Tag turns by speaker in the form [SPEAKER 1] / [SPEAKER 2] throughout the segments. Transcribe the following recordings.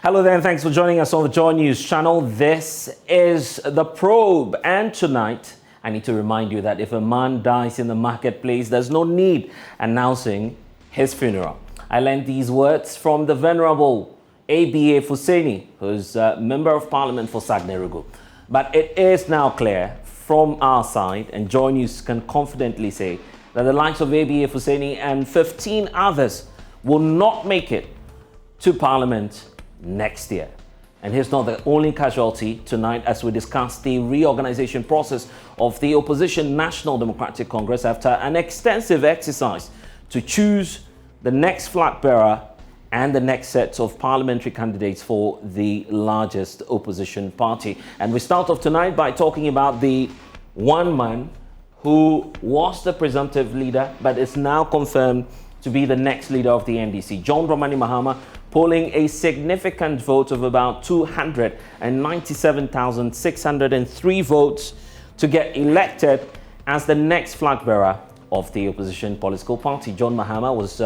[SPEAKER 1] Hello there, and thanks for joining us on the Joy News channel. This is The Probe, and tonight I need to remind you that if a man dies in the marketplace, there's no need announcing his funeral. I learned these words from the Venerable ABA Fuseni, who's a Member of Parliament for Sagnerugu. But it is now clear from our side, and Joy News can confidently say, that the likes of ABA Fuseni and 15 others will not make it to Parliament next year. And he's not the only casualty tonight as we discuss the reorganization process of the opposition National Democratic Congress after an extensive exercise to choose the next flag bearer and the next set of parliamentary candidates for the largest opposition party. And we start off tonight by talking about the one man who was the presumptive leader but is now confirmed to be the next leader of the NDC, John Dramani Mahama, polling a significant vote of about 297,603 votes to get elected as the next flag bearer of the opposition political party. John Mahama was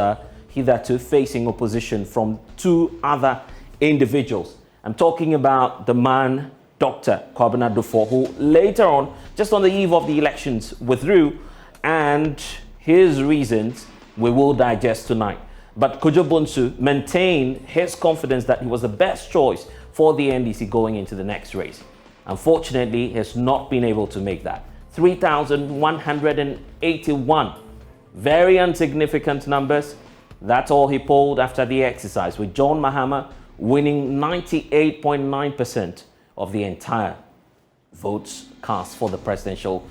[SPEAKER 1] hitherto facing opposition from two other individuals. I'm talking about the man, Dr. Kwabena Dufo, who later on, just on the eve of the elections, withdrew, and his reasons we will digest tonight. But Kojo Bonsu maintained his confidence that he was the best choice for the NDC going into the next race. Unfortunately, he has not been able to make that. 3,181, very insignificant numbers. That's all he polled after the exercise, with John Mahama winning 98.9% of the entire votes cast for the presidential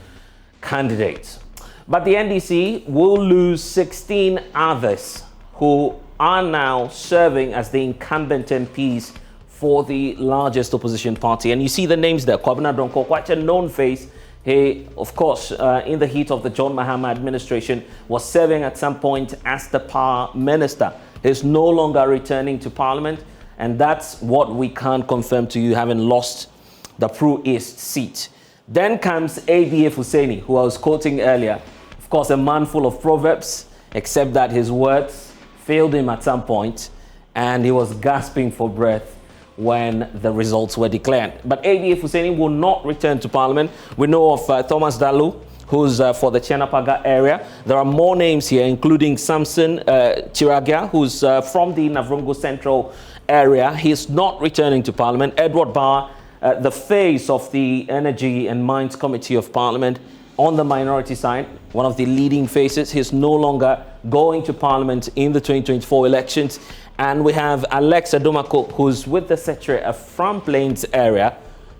[SPEAKER 1] candidates. But the NDC will lose 16 others who are now serving as the incumbent MPs for the largest opposition party. And you see the names there. Kwabena Donko, quite a known face. He, of course, in the heat of the John Mahama administration, was serving at some point as the power minister. He's no longer returning to Parliament, and that's what we can't confirm to you, having lost the Pro East seat. Then comes ABA Fuseni, who I was quoting earlier. Of course, a man full of proverbs, except that his words failed him at some point, and he was gasping for breath when the results were declared. But ABA Fuseni will not return to Parliament. We know of Thomas Dalu, who's for the Chenapaga area. There are more names here, including Samson Chiragia, who's from the Navrongo Central area. He's not returning to Parliament. Edward Barr, the face of the Energy and Mines Committee of Parliament, on the minority side, one of the leading faces. He's no longer going to Parliament in the 2024 elections. And we have Alex Adomako, who's with the Secretary of Front Plains area.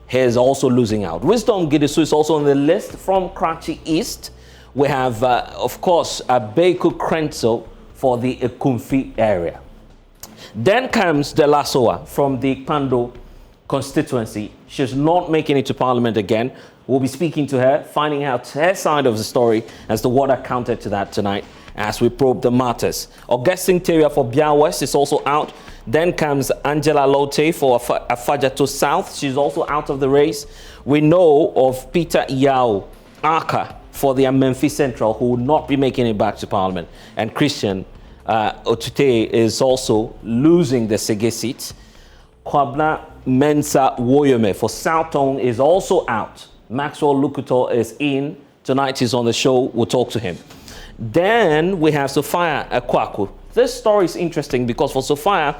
[SPEAKER 1] He's also losing out. Wisdom Gidisu is also on the list from Karachi East. We have, of course, Beku Krenso for the Ekumfi area. Then comes Delasoa from the Pando constituency. She's not making it to Parliament again. We'll be speaking to her, finding out her side of the story as to what accounted to that tonight as we probe the matters. Augustine Teria for Bia West is also out. Then comes Angela Lote for Afajato South. She's also out of the race. We know of Peter Yao Aka for the Memphis Central, who will not be making it back to Parliament. And Christian Otute is also losing the Sege seat. Kwabna Mensa Woyome for Southong is also out. Maxwell Lukuto is in. Tonight he's on the show. We'll talk to him. Then we have Sophia Akwaku. This story is interesting because for Sophia,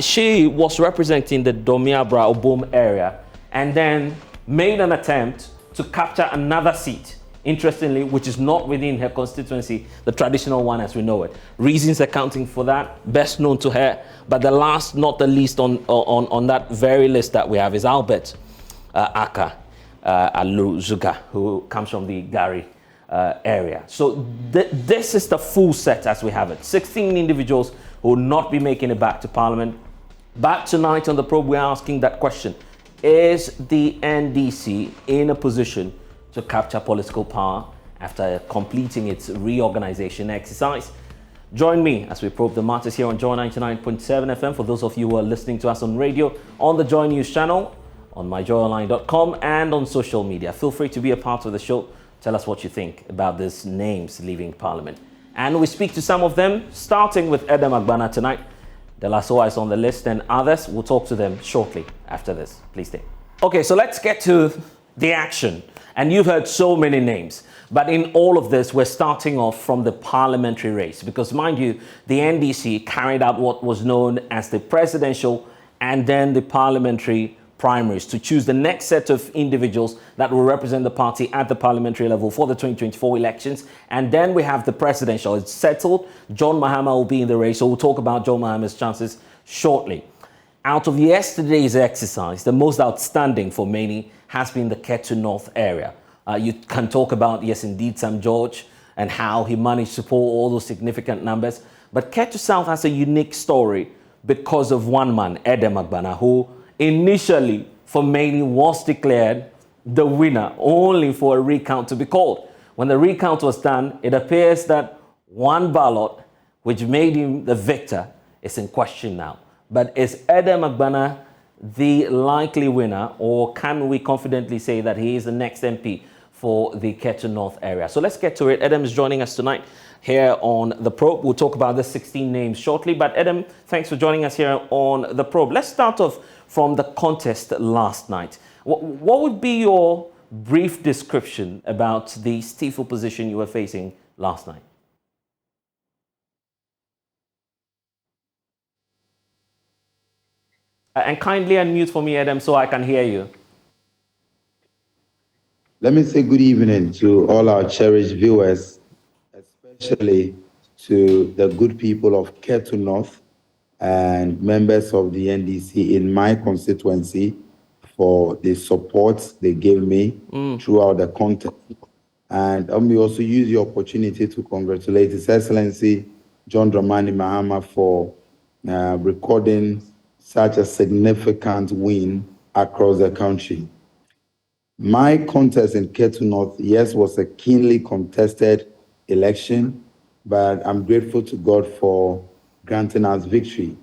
[SPEAKER 1] she was representing the Domiabra Obom area and then made an attempt to capture another seat, interestingly, which is not within her constituency, the traditional one as we know it. Reasons accounting for that, best known to her, but the last, not the least on that very list that we have is Albert Aka Aluzuga, who comes from the Gari area. So this is the full set as we have it. 16 individuals who will not be making it back to Parliament. But tonight on The Probe, we're asking that question. Is the NDC in a position to capture political power after completing its reorganization exercise? Join me as we probe the matters here on Joy 99.7 FM. For those of you who are listening to us on radio, on the Joy News channel, on myjoyonline.com, and on social media. Feel free to be a part of the show. Tell us what you think about these names leaving Parliament. And we speak to some of them, starting with Edem Agbana tonight. De La Soa is on the list, and others. We'll talk to them shortly after this. Please stay. Okay, so let's get to the action. And you've heard so many names. But in all of this, we're starting off from the parliamentary race. Because mind you, the NDC carried out what was known as the presidential and then the parliamentary primaries to choose the next set of individuals that will represent the party at the parliamentary level for the 2024 elections. And then we have the presidential. It's settled. John Mahama will be in the race. So we'll talk about John Mahama's chances shortly. Out of yesterday's exercise, the most outstanding for many has been the Ketu North area. You can talk about, yes, indeed, Sam George and how he managed to pull all those significant numbers. But Ketu South has a unique story because of one man, Edem Agbana, who initially, for many, was declared the winner, only for a recount to be called. When the recount was done, it appears that one ballot, which made him the victor, is in question now. But is Edem Agbana the likely winner, or can we confidently say that he is the next MP for the Ketu North area? So let's get to it. Edem is joining us tonight here on The Probe. We'll talk about the 16 names shortly. But Edem, thanks for joining us here on The Probe. Let's start off from the contest last night. What would be your brief description about the stiff opposition you were facing last night? And kindly unmute for me, Edem, so I can hear you.
[SPEAKER 2] Let me say good evening to all our cherished viewers, especially to the good people of Ketu North and members of the NDC in my constituency for the support they gave me throughout the contest. And let me also use the opportunity to congratulate His Excellency John Dramani Mahama for recording such a significant win across the country. My contest in Ketu North, yes, was a keenly contested election, but I'm grateful to God for granting us victory.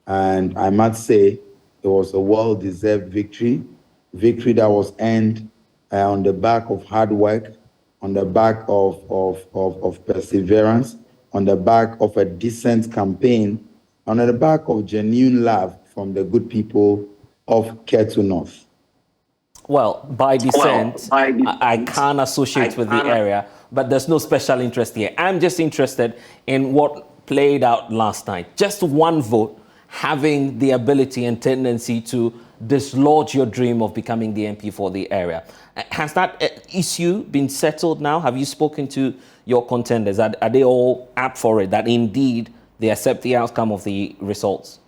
[SPEAKER 2] And I must say, it was a well-deserved victory that was earned on the back of hard work, on the back of perseverance, on the back of a decent campaign, on the back of genuine love from the good people of Ketu North.
[SPEAKER 1] Well, by descent, I can't associate with the area, but there's no special interest here. I'm just interested in what played out last night. Just one vote having the ability and tendency to dislodge your dream of becoming the MP for the area. Has that issue been settled now? Have you spoken to your contenders? Are they all up for it, that indeed they accept the outcome of the results?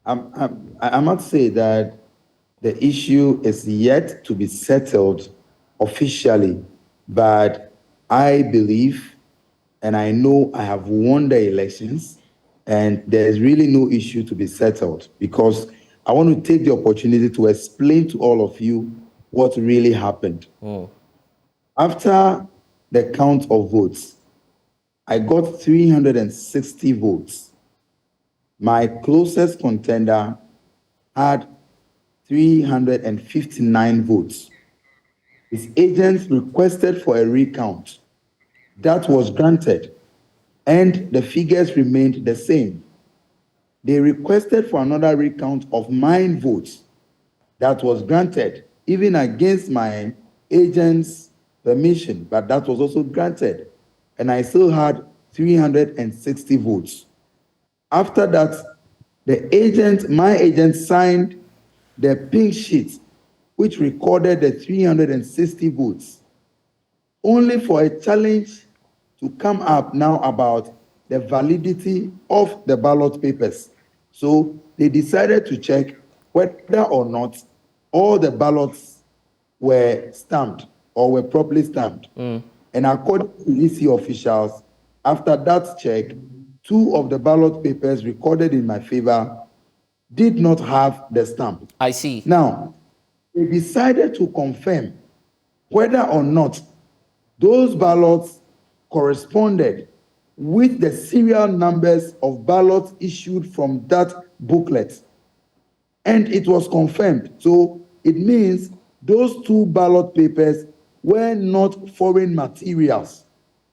[SPEAKER 2] I must say that the issue is yet to be settled officially, but I believe and I know I have won the elections, and there's really no issue to be settled, because I want to take the opportunity to explain to all of you what really happened. After the count of votes, I got 360 votes. My closest contender had 359 votes. His agents requested for a recount. That was granted, and the figures remained the same. They requested for another recount of my votes. That was granted, even against my agent's permission, but that was also granted. And I still had 360 votes. After that, my agent signed the pink sheet, which recorded the 360 votes, only for a challenge to come up now about the validity of the ballot papers. So they decided to check whether or not all the ballots were stamped or were properly stamped. And according to EC officials, after that check, 2 of the ballot papers recorded in my favor did not have the stamp.
[SPEAKER 1] I see.
[SPEAKER 2] Now, they decided to confirm whether or not those ballots corresponded with the serial numbers of ballots issued from that booklet. And it was confirmed. So it means those 2 ballot papers were not foreign materials,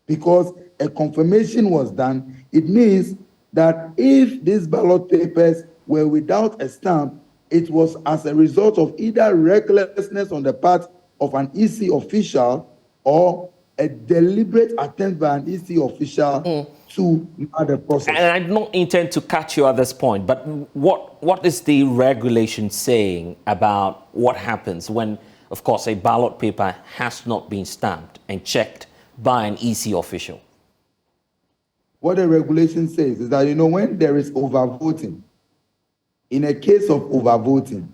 [SPEAKER 2] because a confirmation was done. It means that if these ballot papers were without a stamp, it was as a result of either recklessness on the part of an EC official or a deliberate attempt by an EC official to mar the process.
[SPEAKER 1] And I do not intend to catch you at this point, but what is the regulation saying about what happens when, of course, a ballot paper has not been stamped and checked by an EC official?
[SPEAKER 2] What the regulation says is that, when there is overvoting, in a case of overvoting,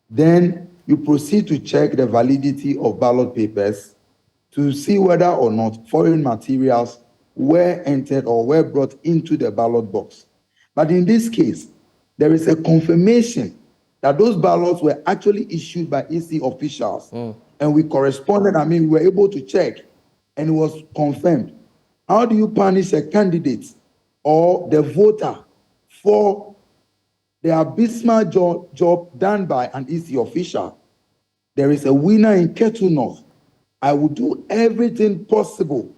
[SPEAKER 2] then you proceed to check the validity of ballot papers to see whether or not foreign materials were entered or were brought into the ballot box. But in this case, there is a confirmation that those ballots were actually issued by EC officials. And we corresponded, we were able to check, and it was confirmed. How do you punish a candidate or the voter for the abysmal job done by an EC official? There is a winner in Ketu North. I will do everything possible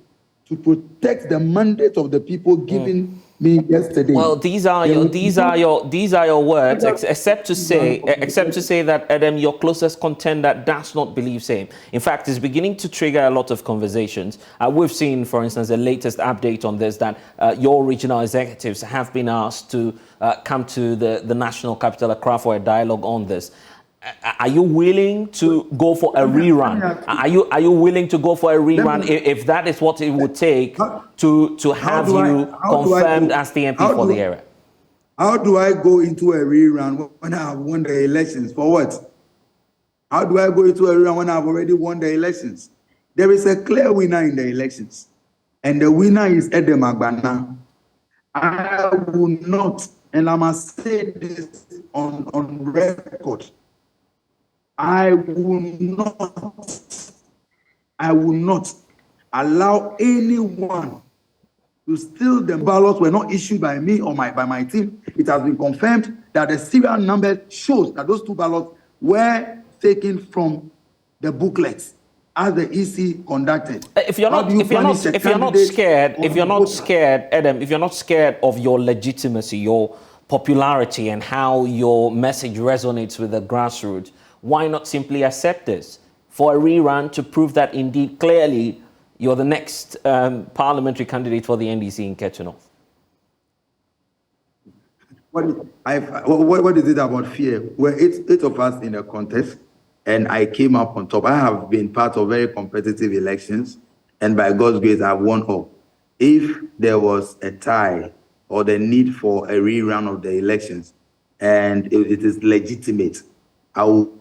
[SPEAKER 2] to protect the mandate of the people given me yesterday.
[SPEAKER 1] Well, these are your words, except to say that Adam, your closest contender does not believe same. In fact, it's beginning to trigger a lot of conversations. We've seen, for instance, the latest update on this, that your regional executives have been asked to come to the national capital, Accra, for a dialogue on this. Are you willing to go for a rerun? Are you willing to go for a rerun if that is what it would take to have you confirmed as the MP for the area?
[SPEAKER 2] How do I go into a rerun when I have won the elections? For what? How do I go into a rerun when I've already won the elections? There is a clear winner in the elections, and the winner is Edem Agbana. I will not, and I must say this on record, I will not allow anyone to steal the ballots were not issued by me or by my team. It has been confirmed that the serial number shows that those two ballots were taken from the booklets as the EC conducted.
[SPEAKER 1] If you're not scared, Adam, if you're not scared of your legitimacy, your popularity, and how your message resonates with the grassroots, why not simply accept this for a rerun to prove that indeed clearly you're the next parliamentary candidate for the NDC in Ketu North?
[SPEAKER 2] What is it about fear? Well, eight of us in a contest, and I came up on top. I have been part of very competitive elections, and by God's grace, I've won all. If there was a tie or the need for a rerun of the elections, and it is legitimate, I will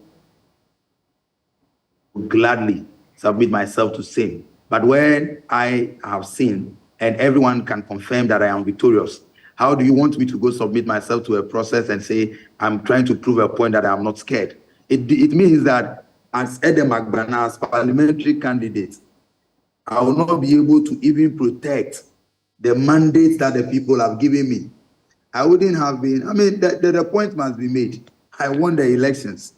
[SPEAKER 2] gladly submit myself to same. But when I have seen, and everyone can confirm that I am victorious, how do you want me to go submit myself to a process and say I'm trying to prove a point that I am not scared? It means that as Edem Agbana, as parliamentary candidate, I will not be able to even protect the mandate that the people have given me. I wouldn't have been, the point must be made. I won the elections.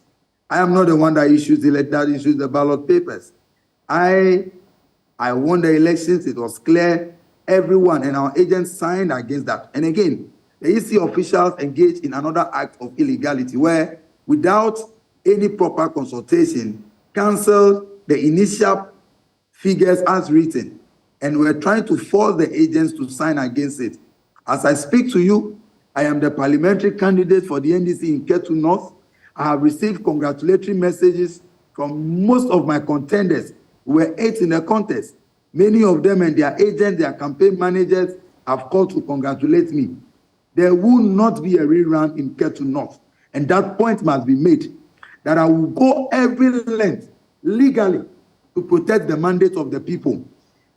[SPEAKER 2] I am not the one that issues the ballot papers. I won the elections. It was clear. Everyone and our agents signed against that. And again, the EC officials engaged in another act of illegality where, without any proper consultation, canceled the initial figures as written. And we're trying to force the agents to sign against it. As I speak to you, I am the parliamentary candidate for the NDC in Ketu North. I have received congratulatory messages from most of my contenders. We were 8 in the contest. Many of them and their agents, their campaign managers have called to congratulate me. There will not be a rerun in Ketu North. And that point must be made, that I will go every length legally to protect the mandate of the people.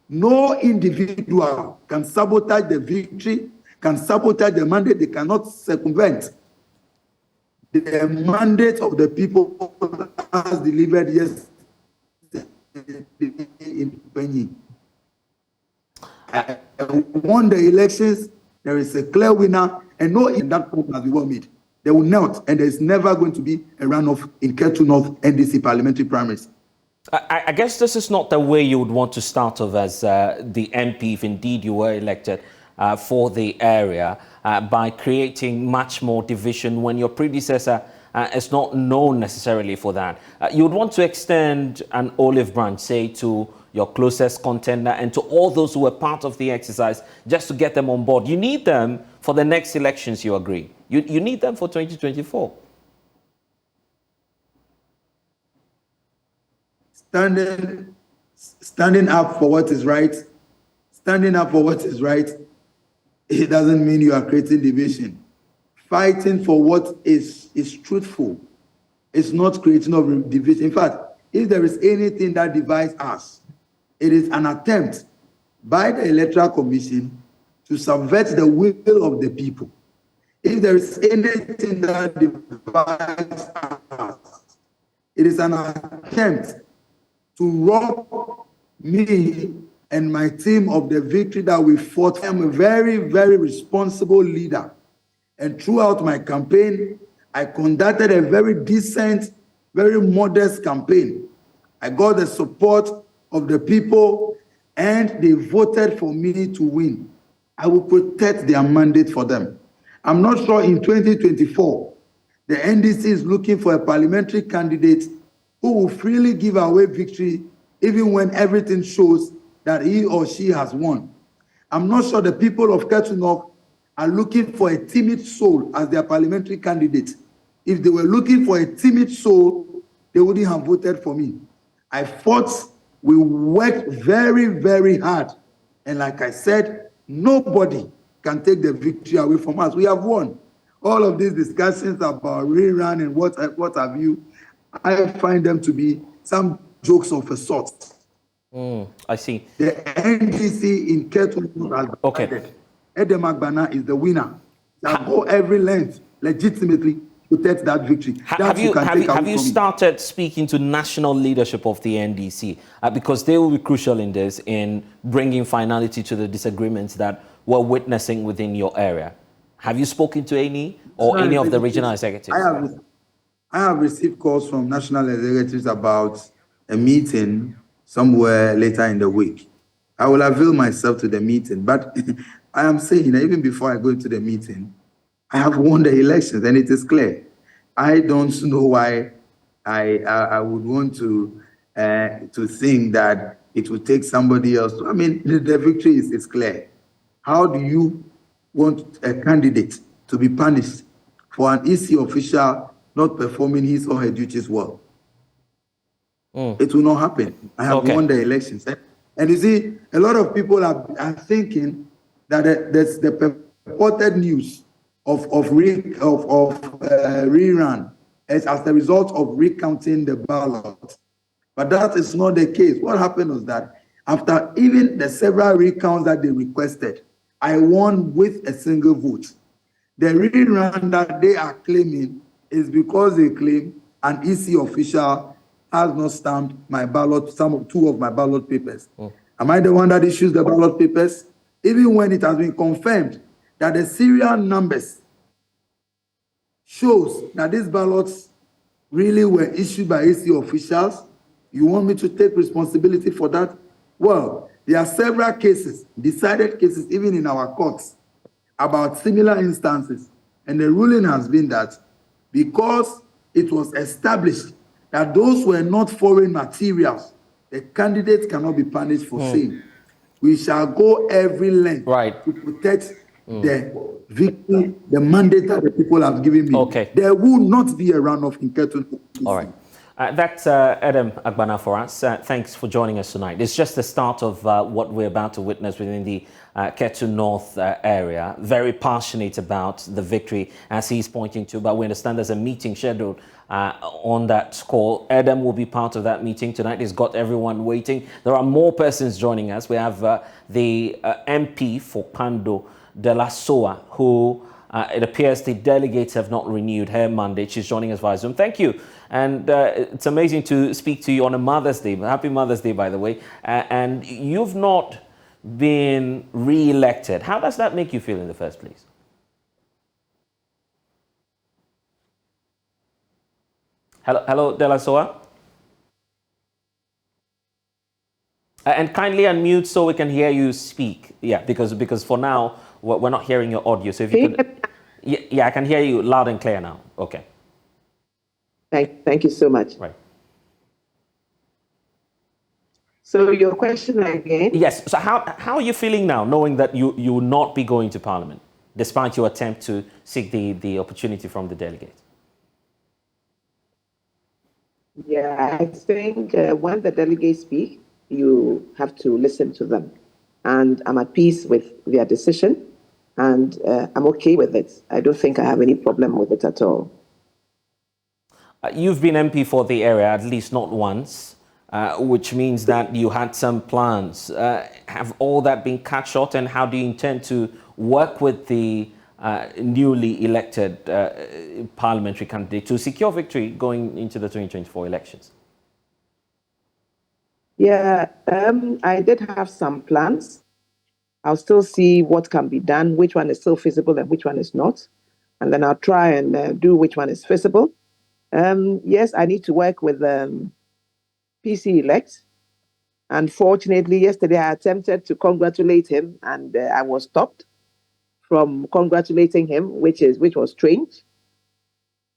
[SPEAKER 2] No individual can sabotage the victory, can sabotage the mandate. They cannot circumvent the mandate of the people as delivered yesterday in Penny. I won the elections. There is a clear winner, and no in that point must be well made. They will not, and there is never going to be a runoff in Ketu North NDC parliamentary primaries.
[SPEAKER 1] I guess this is not the way you would want to start off as the MP if indeed you were elected for the area. by creating much more division when your predecessor is not known necessarily for that. You would want to extend an olive branch, say, to your closest contender and to all those who were part of the exercise, just to get them on board. You need them for the next elections, you agree? You need them for 2024.
[SPEAKER 2] Standing up for what is right, standing up for what is right, it doesn't mean you are creating division. Fighting for what is truthful is not creating of division. In fact, if there is anything that divides us, it is an attempt by the Electoral Commission to subvert the will of the people. If there is anything that divides us, it is an attempt to rob me and my team of the victory that we fought. I am a very, very responsible leader. And throughout my campaign, I conducted a very decent, very modest campaign. I got the support of the people and they voted for me to win. I will protect their mandate for them. I'm not sure in 2024, the NDC is looking for a parliamentary candidate who will freely give away victory even when everything shows that he or she has won. I'm not sure the people of Ketunok are looking for a timid soul as their parliamentary candidate. If they were looking for a timid soul, they wouldn't have voted for me. I fought, we worked very, very hard. And like I said, nobody can take the victory away from us. We have won. All of these discussions about rerun and what have you, I find them to be some jokes of a sort.
[SPEAKER 1] I see.
[SPEAKER 2] The NDC in Ketunok has decided Edem Agbana is the winner. Shall go every length legitimately to take that victory.
[SPEAKER 1] Have you started speaking to national leadership of the NDC? Because they will be crucial in this, in bringing finality to the disagreements that we're witnessing within your area. Have you spoken to any or any of the regional executives?
[SPEAKER 2] I have received calls from national executives about a meeting somewhere later in the week. I will avail myself to the meeting, but I am saying that even before I go into the meeting, I have won the elections, and it is clear. I don't know why I would want to think that it would take somebody else. I mean, the victory is clear. How do you want a candidate to be punished for an EC official not performing his or her duties well? It will not happen. I have won the elections. And you see, a lot of people are thinking that there's the purported news of rerun as a result of recounting the ballot. But that is not the case. What happened was that after even the several recounts that they requested, I won with a single vote. The rerun that they are claiming is because they claim an EC official has not stamped my ballot, two of my ballot papers. Am I the one that issues the ballot papers? Even when it has been confirmed that the serial numbers shows that these ballots really were issued by EC officials, you want me to take responsibility for that? Well, there are several cases, decided cases, even in our courts, about similar instances. And the ruling has been that because it was established that those were not foreign materials, the candidates cannot be punished for saying. We shall go every length to protect the victory, the mandate that the people have given me. There will not be a runoff in Ketunok.
[SPEAKER 1] All right. That's Edem Agbana for us. Thanks for joining us tonight. It's just the start of what we're about to witness within the Ketu North area. Very passionate about the victory, as he's pointing to, but we understand there's a meeting scheduled on that score. Edem will be part of that meeting tonight. He's got everyone waiting. There are more persons joining us. We have the MP for Kando, De La Soa, who it appears the delegates have not renewed her mandate. She's joining us via Zoom. Thank you. And it's amazing to speak to you on a Mother's Day. Happy Mother's Day, by the way. And you've not been re-elected. How does that make you feel in the first place? Hello, De La Soa. And kindly unmute so we can hear you speak. Yeah, because for now, we're not hearing your audio. So if you
[SPEAKER 3] Can you
[SPEAKER 1] could, yeah, I can hear you loud and clear now. Okay,
[SPEAKER 3] Thank you so much.
[SPEAKER 1] right.
[SPEAKER 3] So your question again?
[SPEAKER 1] Yes. So how are you feeling now, knowing that you will not be going to Parliament, despite your attempt to seek the opportunity from the delegate?
[SPEAKER 3] Yeah, I think when the delegates speak, you have to listen to them. And I'm at peace with their decision, and I'm okay with it. I don't think I have any problem with it at all.
[SPEAKER 1] You've been MP for the area at least not once, which means that you had some plans. Have all that been cut short, and how do you intend to work with the newly elected parliamentary candidate to secure victory going into the 2024 elections?
[SPEAKER 3] Yeah, I did have some plans. I'll still see what can be done, which one is still feasible and which one is not. And then I'll try and do which one is feasible. Yes, I need to work with PC elect. Unfortunately, yesterday I attempted to congratulate him and I was stopped from congratulating him, which was strange.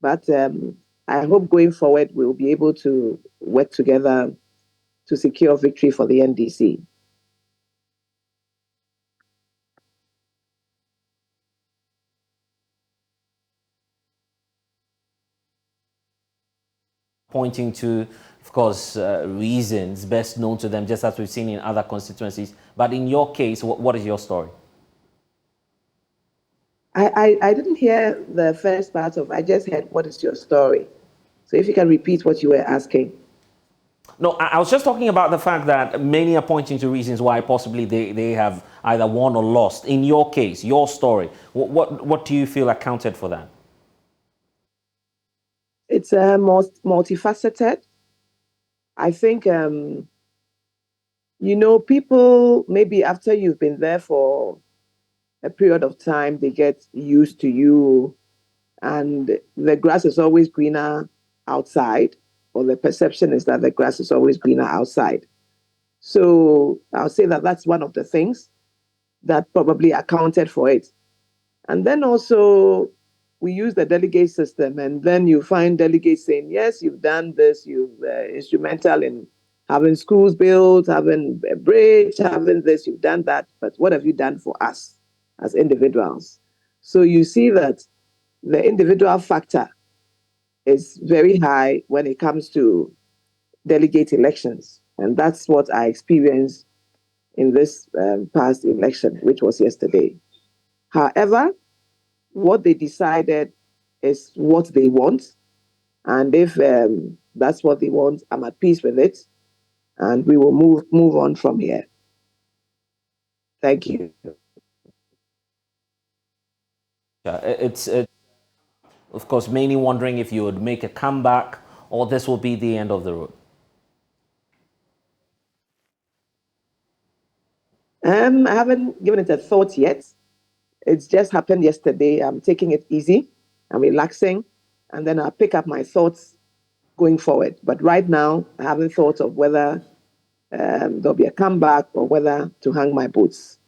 [SPEAKER 3] But I hope going forward we'll be able to work together to secure victory for the NDC.
[SPEAKER 1] Pointing to, of course, reasons best known to them, just as we've seen in other constituencies. But in your case, what is your story?
[SPEAKER 3] I didn't hear the first part of. I just heard what is your story. So if you can repeat what you were asking.
[SPEAKER 1] No, I was just talking about the fact that many are pointing to reasons why possibly they have either won or lost. In your case, your story, what do you feel accounted for that?
[SPEAKER 3] It's multifaceted. I think people maybe after you've been there for a period of time, they get used to you, and the grass is always greener outside, or the perception is that the grass is always greener outside. So I'll say that that's one of the things that probably accounted for it. And then also, we use the delegate system, and then you find delegates saying, "Yes, you've done this. You've instrumental in having schools built, having a bridge, having this. You've done that. But what have you done for us as individuals?" So you see that the individual factor is very high when it comes to delegate elections, and that's what I experienced in this past election, which was yesterday. However, what they decided is what they want. And if that's what they want, I'm at peace with it. And we will move on from here. Thank you.
[SPEAKER 1] It's of course many wondering if you would make a comeback or this will be the end of the road.
[SPEAKER 3] I haven't given it a thought yet. It's just happened yesterday. I'm taking it easy. I'm relaxing. And then I'll pick up my thoughts going forward. But right now, I haven't thought of whether there'll be a comeback or whether to hang my boots.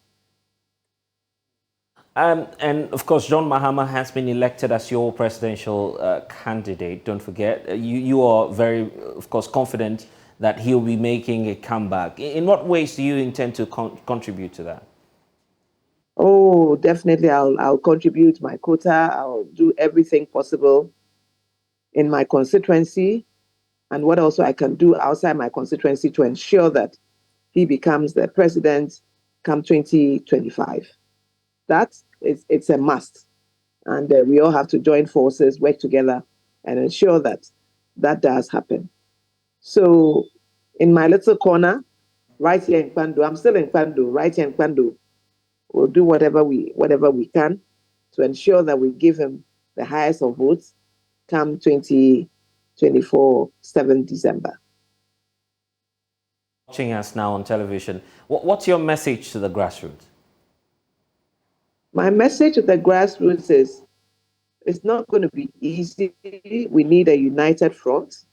[SPEAKER 1] And of course, John Mahama has been elected as your presidential candidate. Don't forget, you are very, of course, confident that he'll be making a comeback. In what ways do you intend to contribute to that?
[SPEAKER 3] Oh, definitely. I'll contribute my quota. I'll do everything possible in my constituency and what also I can do outside my constituency to ensure that he becomes the president come 2025. It's a must. And we all have to join forces, work together, and ensure that that does happen. So, in my little corner, right here in Kpandu, I'm still in Kpandu, right here in Kpandu, we'll do whatever we can to ensure that we give him the highest of votes come 2024, 7 December.
[SPEAKER 1] Watching us now on television, what's your message to the grassroots?
[SPEAKER 3] My message to the grassroots is it's not going to be easy. We need a united front.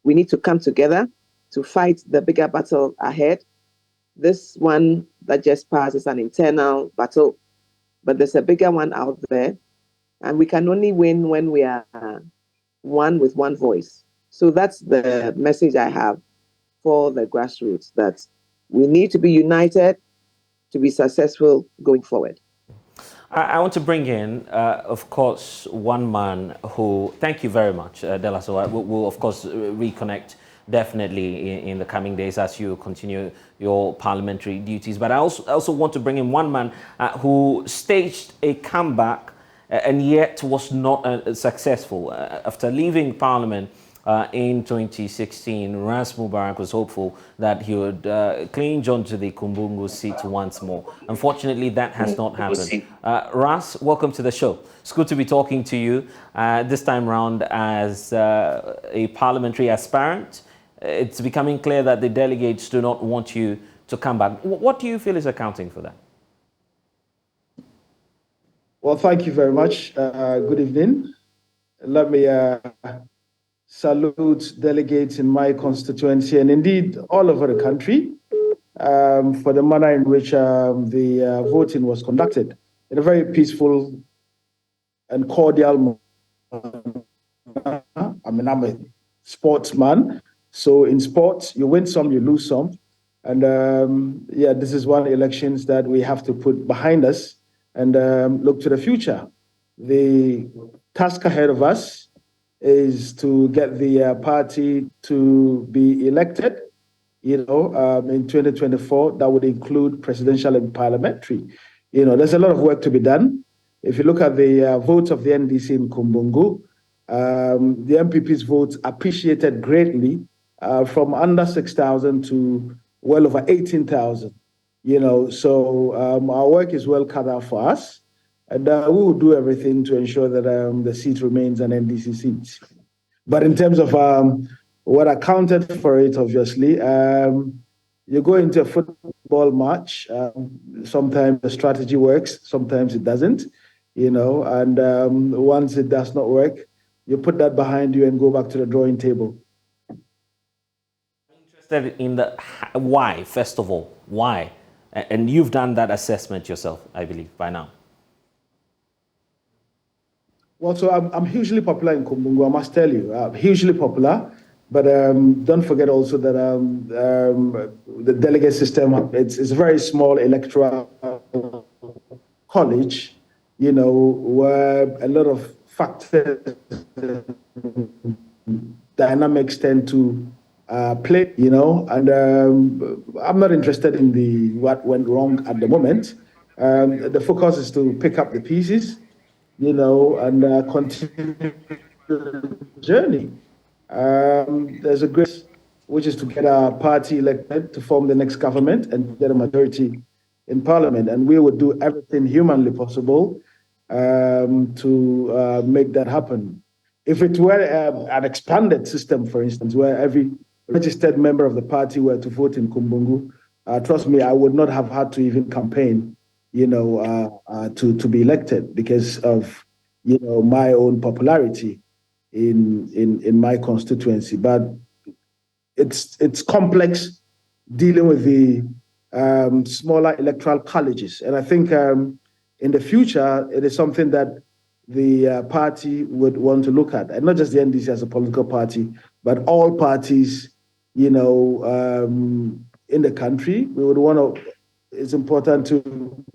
[SPEAKER 3] We need to come together to fight the bigger battle ahead. This one that just passed is an internal battle. but there's a bigger one out there, and we can only win when we are one with one voice. So that's the message I have for the grassroots, that we need to be united to be successful going forward.
[SPEAKER 1] I want to bring in, of course, one man who, thank you very much, Delaso. We'll, of course, reconnect definitely in the coming days as you continue your parliamentary duties. But I also want to bring in one man who staged a comeback and yet was not successful. After leaving Parliament in 2016, Ras Mubarak was hopeful that he would clinch onto the Kumbungu seat once more. Unfortunately, that has not happened. Ras, welcome to the show. It's good to be talking to you this time round as a parliamentary aspirant. It's becoming clear that the delegates do not want you to come back. What do you feel is accounting for that?
[SPEAKER 4] Well, thank you very much. Good evening. Let me salute delegates in my constituency and indeed all over the country for the manner in which the voting was conducted in a very peaceful and cordial manner. I mean, I'm a sportsman, so in sports, you win some, you lose some. And yeah, this is one of the elections that we have to put behind us and look to the future. The task ahead of us is to get the party to be elected, in 2024. That would include presidential and parliamentary. There's a lot of work to be done. If you look at the votes of the NDC in Kumbungu, the MPP's votes appreciated greatly from under 6,000 to well over 18,000. So our work is well cut out for us. And we will do everything to ensure that the seat remains an NDC seat. But in terms of what accounted for it, obviously, you go into a football match. Sometimes the strategy works, sometimes it doesn't, and once it does not work, you put that behind you and go back to the drawing table.
[SPEAKER 1] Interested in the why, first of all, why? And you've done that assessment yourself, I believe, by now.
[SPEAKER 4] Well, so I'm hugely popular in Kumbungu, I must tell you, hugely popular. But don't forget also that the delegate system, it's a very small electoral college, where a lot of factors, dynamics tend to play, and I'm not interested in what went wrong at the moment. The focus is to pick up the pieces, and continue the journey. There's a great, which is to get our party elected to form the next government and get a majority in parliament. And we would do everything humanly possible to make that happen. If it were an expanded system, for instance, where every registered member of the party were to vote in Kumbungu, trust me, I would not have had to even campaign, to be elected because of, my own popularity in my constituency. But it's complex dealing with the smaller electoral colleges, and I think in the future it is something that the party would want to look at, and not just the NDC as a political party, but all parties, in the country. We would want to. It's important to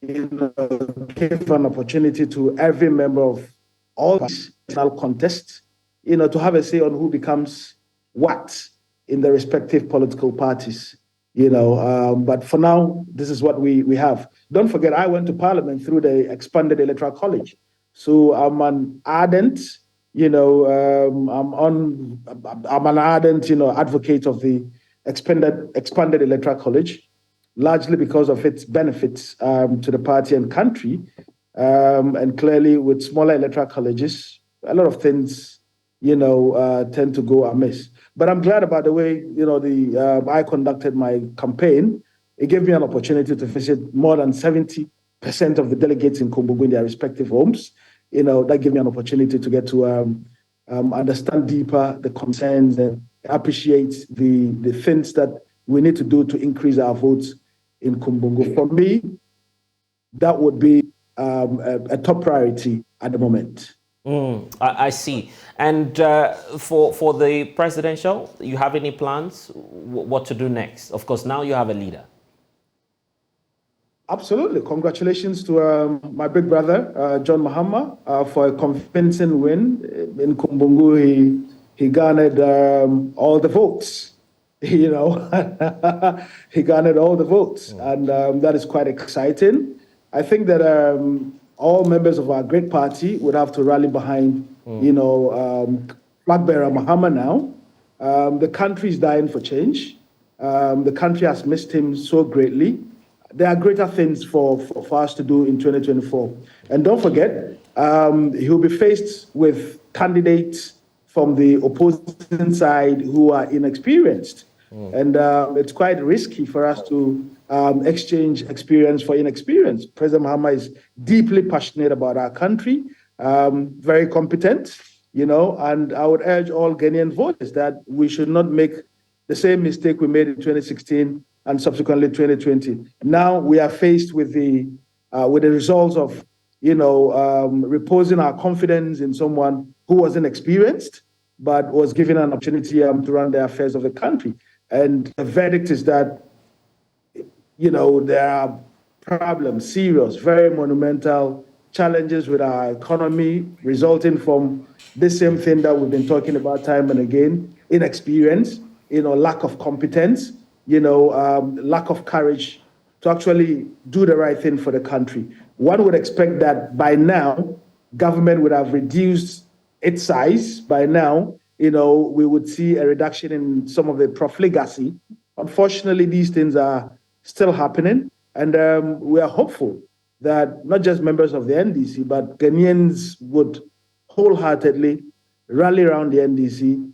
[SPEAKER 4] give an opportunity to every member of all national contests, to have a say on who becomes what in the respective political parties, but for now, this is what we have. Don't forget, I went to Parliament through the expanded electoral college. So I'm an ardent, I'm an ardent, advocate of the expanded electoral college, largely because of its benefits to the party and country. And clearly, with smaller electoral colleges, a lot of things, tend to go amiss. But I'm glad about the way, I conducted my campaign. It gave me an opportunity to visit more than 70% of the delegates in Kumbungu in their respective homes. That gave me an opportunity to get to understand deeper the concerns and appreciate the things that we need to do to increase our votes in Kumbungu. For me, that would be a top priority at the moment.
[SPEAKER 1] I see. And for the presidential, you have any plans? What to do next? Of course, now you have a leader.
[SPEAKER 4] Absolutely. Congratulations to my big brother, John Mahama, for a convincing win. In Kumbungu, he garnered all the votes. You know, he garnered all the votes. And that is quite exciting. I think that all members of our great party would have to rally behind, flag bearer Mahama now. The country is dying for change. The country has missed him so greatly. There are greater things for us to do in 2024. And don't forget, he'll be faced with candidates from the opposing side who are inexperienced. And it's quite risky for us to exchange experience for inexperience. President Mahama is deeply passionate about our country, very competent, and I would urge all Ghanaian voters that we should not make the same mistake we made in 2016 and subsequently 2020. Now we are faced with the results of, reposing our confidence in someone who wasn't experienced, but was given an opportunity to run the affairs of the country. And the verdict is that, there are problems, serious, very monumental challenges with our economy resulting from this same thing that we've been talking about time and again: inexperience, lack of competence, lack of courage to actually do the right thing for the country. One would expect that by now, government would have reduced its size. By now, we would see a reduction in some of the profligacy. Unfortunately, these things are still happening, and we are hopeful that not just members of the NDC, but Ghanaians would wholeheartedly rally around the NDC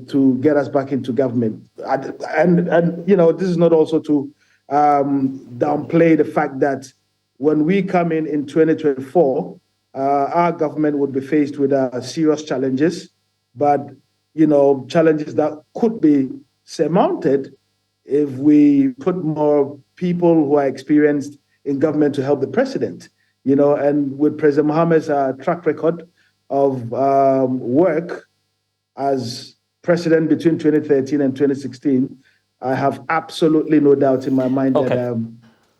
[SPEAKER 4] to get us back into government. And this is not also to downplay the fact that when we come in 2024, our government would be faced with serious challenges, but challenges that could be surmounted if we put more people who are experienced in government to help the president. And with President Mohammed's track record of work as president between 2013 and 2016, I have absolutely no doubt in my mind that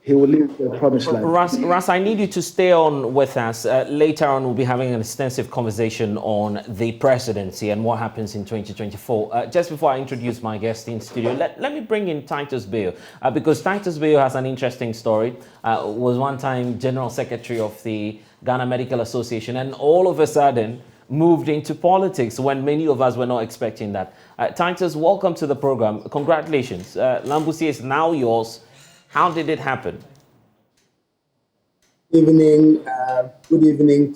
[SPEAKER 4] he will lead the promised land.
[SPEAKER 1] Ras, I need you to stay on with us. Later on, we'll be having an extensive conversation on the presidency and what happens in 2024. Just before I introduce my guest in studio, let me bring in Titus Bayo, because Titus Bayo has an interesting story. Was one time General Secretary of the Ghana Medical Association, and all of a sudden moved into politics when many of us were not expecting that. Titus, welcome to the program. Congratulations. Lambusie is now yours. How did it happen?
[SPEAKER 5] Good evening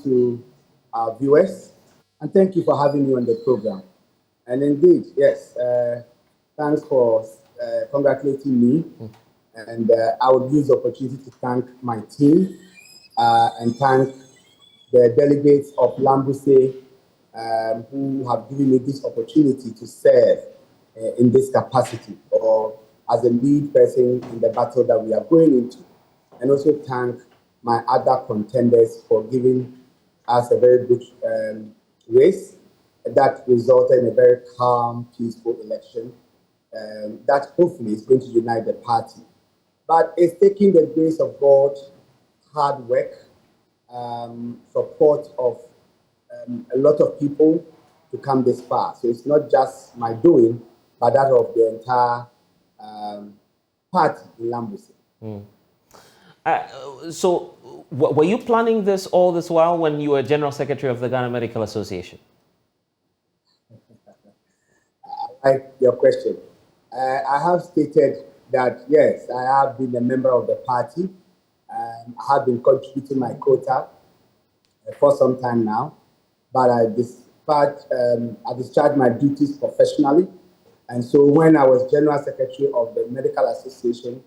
[SPEAKER 5] to our viewers, and thank you for having me on the program. And indeed, yes, thanks for congratulating me. And I would use the opportunity to thank my team and thank the delegates of Lambusie who have given me this opportunity to serve in this capacity or as a lead person in the battle that we are going into. And also thank my other contenders for giving us a very good race that resulted in a very calm, peaceful election that hopefully is going to unite the party. But it's taking the grace of God, hard work, support of a lot of people to come this far. So it's not just my doing, but that of the entire party in Lambusie.
[SPEAKER 1] So were you planning this all this while when you were General Secretary of the Ghana Medical Association?
[SPEAKER 5] I like your question. I have stated that, yes, I have been a member of the party. I have been contributing my quota for some time now, but I discharged my duties professionally. And so when I was General Secretary of the Medical Association,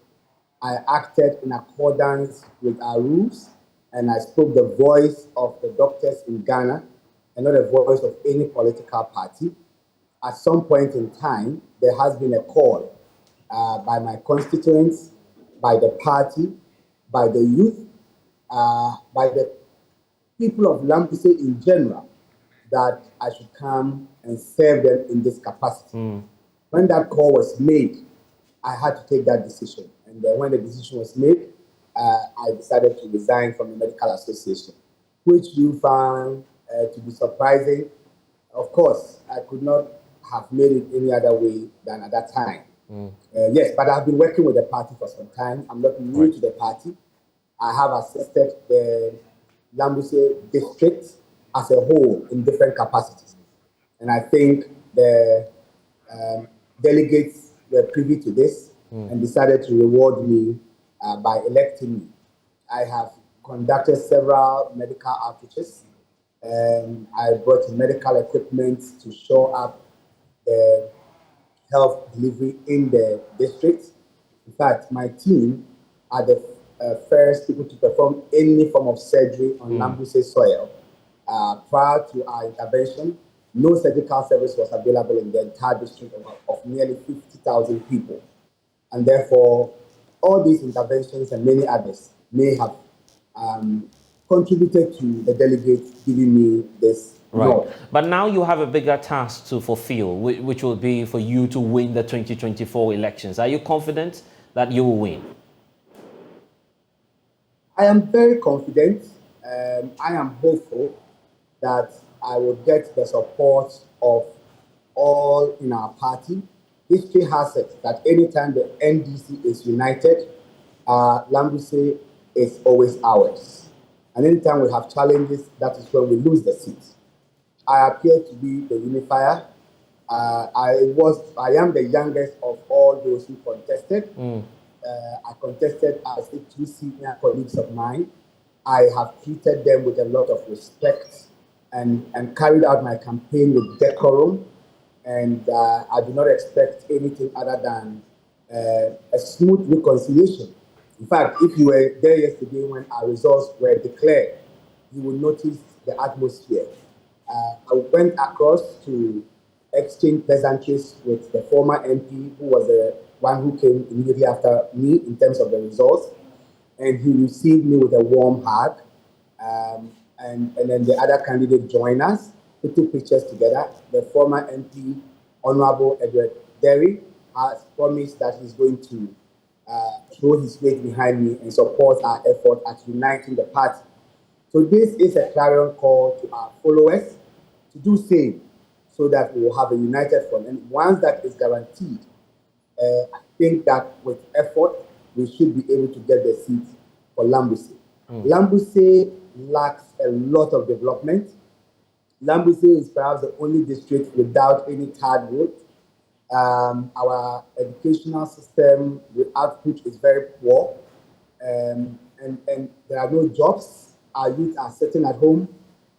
[SPEAKER 5] I acted in accordance with our rules, and I spoke the voice of the doctors in Ghana and not the voice of any political party. At some point in time, there has been a call by my constituents, by the party, by the youth, by the people of Lambuse in general that I should come and serve them in this capacity. When that call was made, I had to take that decision. And when the decision was made, I decided to resign from the Medical Association, which you found to be surprising. Of course, I could not have made it any other way than at that time. Yes, but I've been working with the party for some time. I'm not new to the party. I have assisted the Lambuse district as a whole in different capacities. And I think the delegates were privy to this and decided to reward me by electing me. I have conducted several medical outreaches. I brought medical equipment to show up the health delivery in the district. In fact, my team are the first people to perform any form of surgery on Lambuse soil. Prior to our intervention, no surgical service was available in the entire district of nearly 50,000 people. And therefore, all these interventions and many others may have contributed to the delegates giving me this nod.
[SPEAKER 1] But now you have a bigger task to fulfill, which will be for you to win the 2024 elections. Are you confident that you will win?
[SPEAKER 5] I am very confident. I am hopeful that I will get the support of all in our party. History has it that anytime the NDC is united, Lambuse is always ours. And anytime we have challenges, that is when we lose the seat. I appear to be the unifier. I am the youngest of all those who contested. I contested as the two senior colleagues of mine. I have treated them with a lot of respect and carried out my campaign with decorum. And I do not expect anything other than a smooth reconciliation. In fact, if you were there yesterday when our results were declared, you will notice the atmosphere. I went across to exchange pleasantries with the former MP, who was the one who came immediately after me in terms of the results. And he received me with a warm hug. And then the other candidate joined us. We took pictures together. The former MP, Honorable Edward Derry, has promised that he's going to throw his weight behind me and support our effort at uniting the party. So this is a clarion call to our followers to do same so that we will have a united front. And once that is guaranteed, I think that with effort, we should be able to get the seat for Lambuse. Lambuse lacks a lot of development. Lambuse is perhaps the only district without any tarred road. Our educational system, the output is very poor, and there are no jobs. Our youth are sitting at home,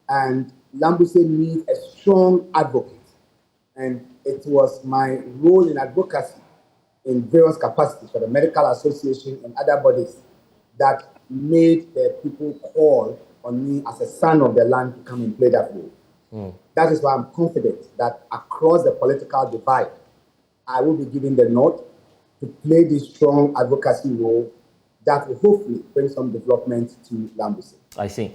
[SPEAKER 5] and Lambuse needs a strong advocate. And it was my role in advocacy in various capacities for the Medical Association and other bodies that made the people call on me as a son of the land to come and play that role. That is why I'm confident that across the political divide, I will be given the nod to play this strong advocacy role that will hopefully bring some development to Lambuse.
[SPEAKER 1] I see.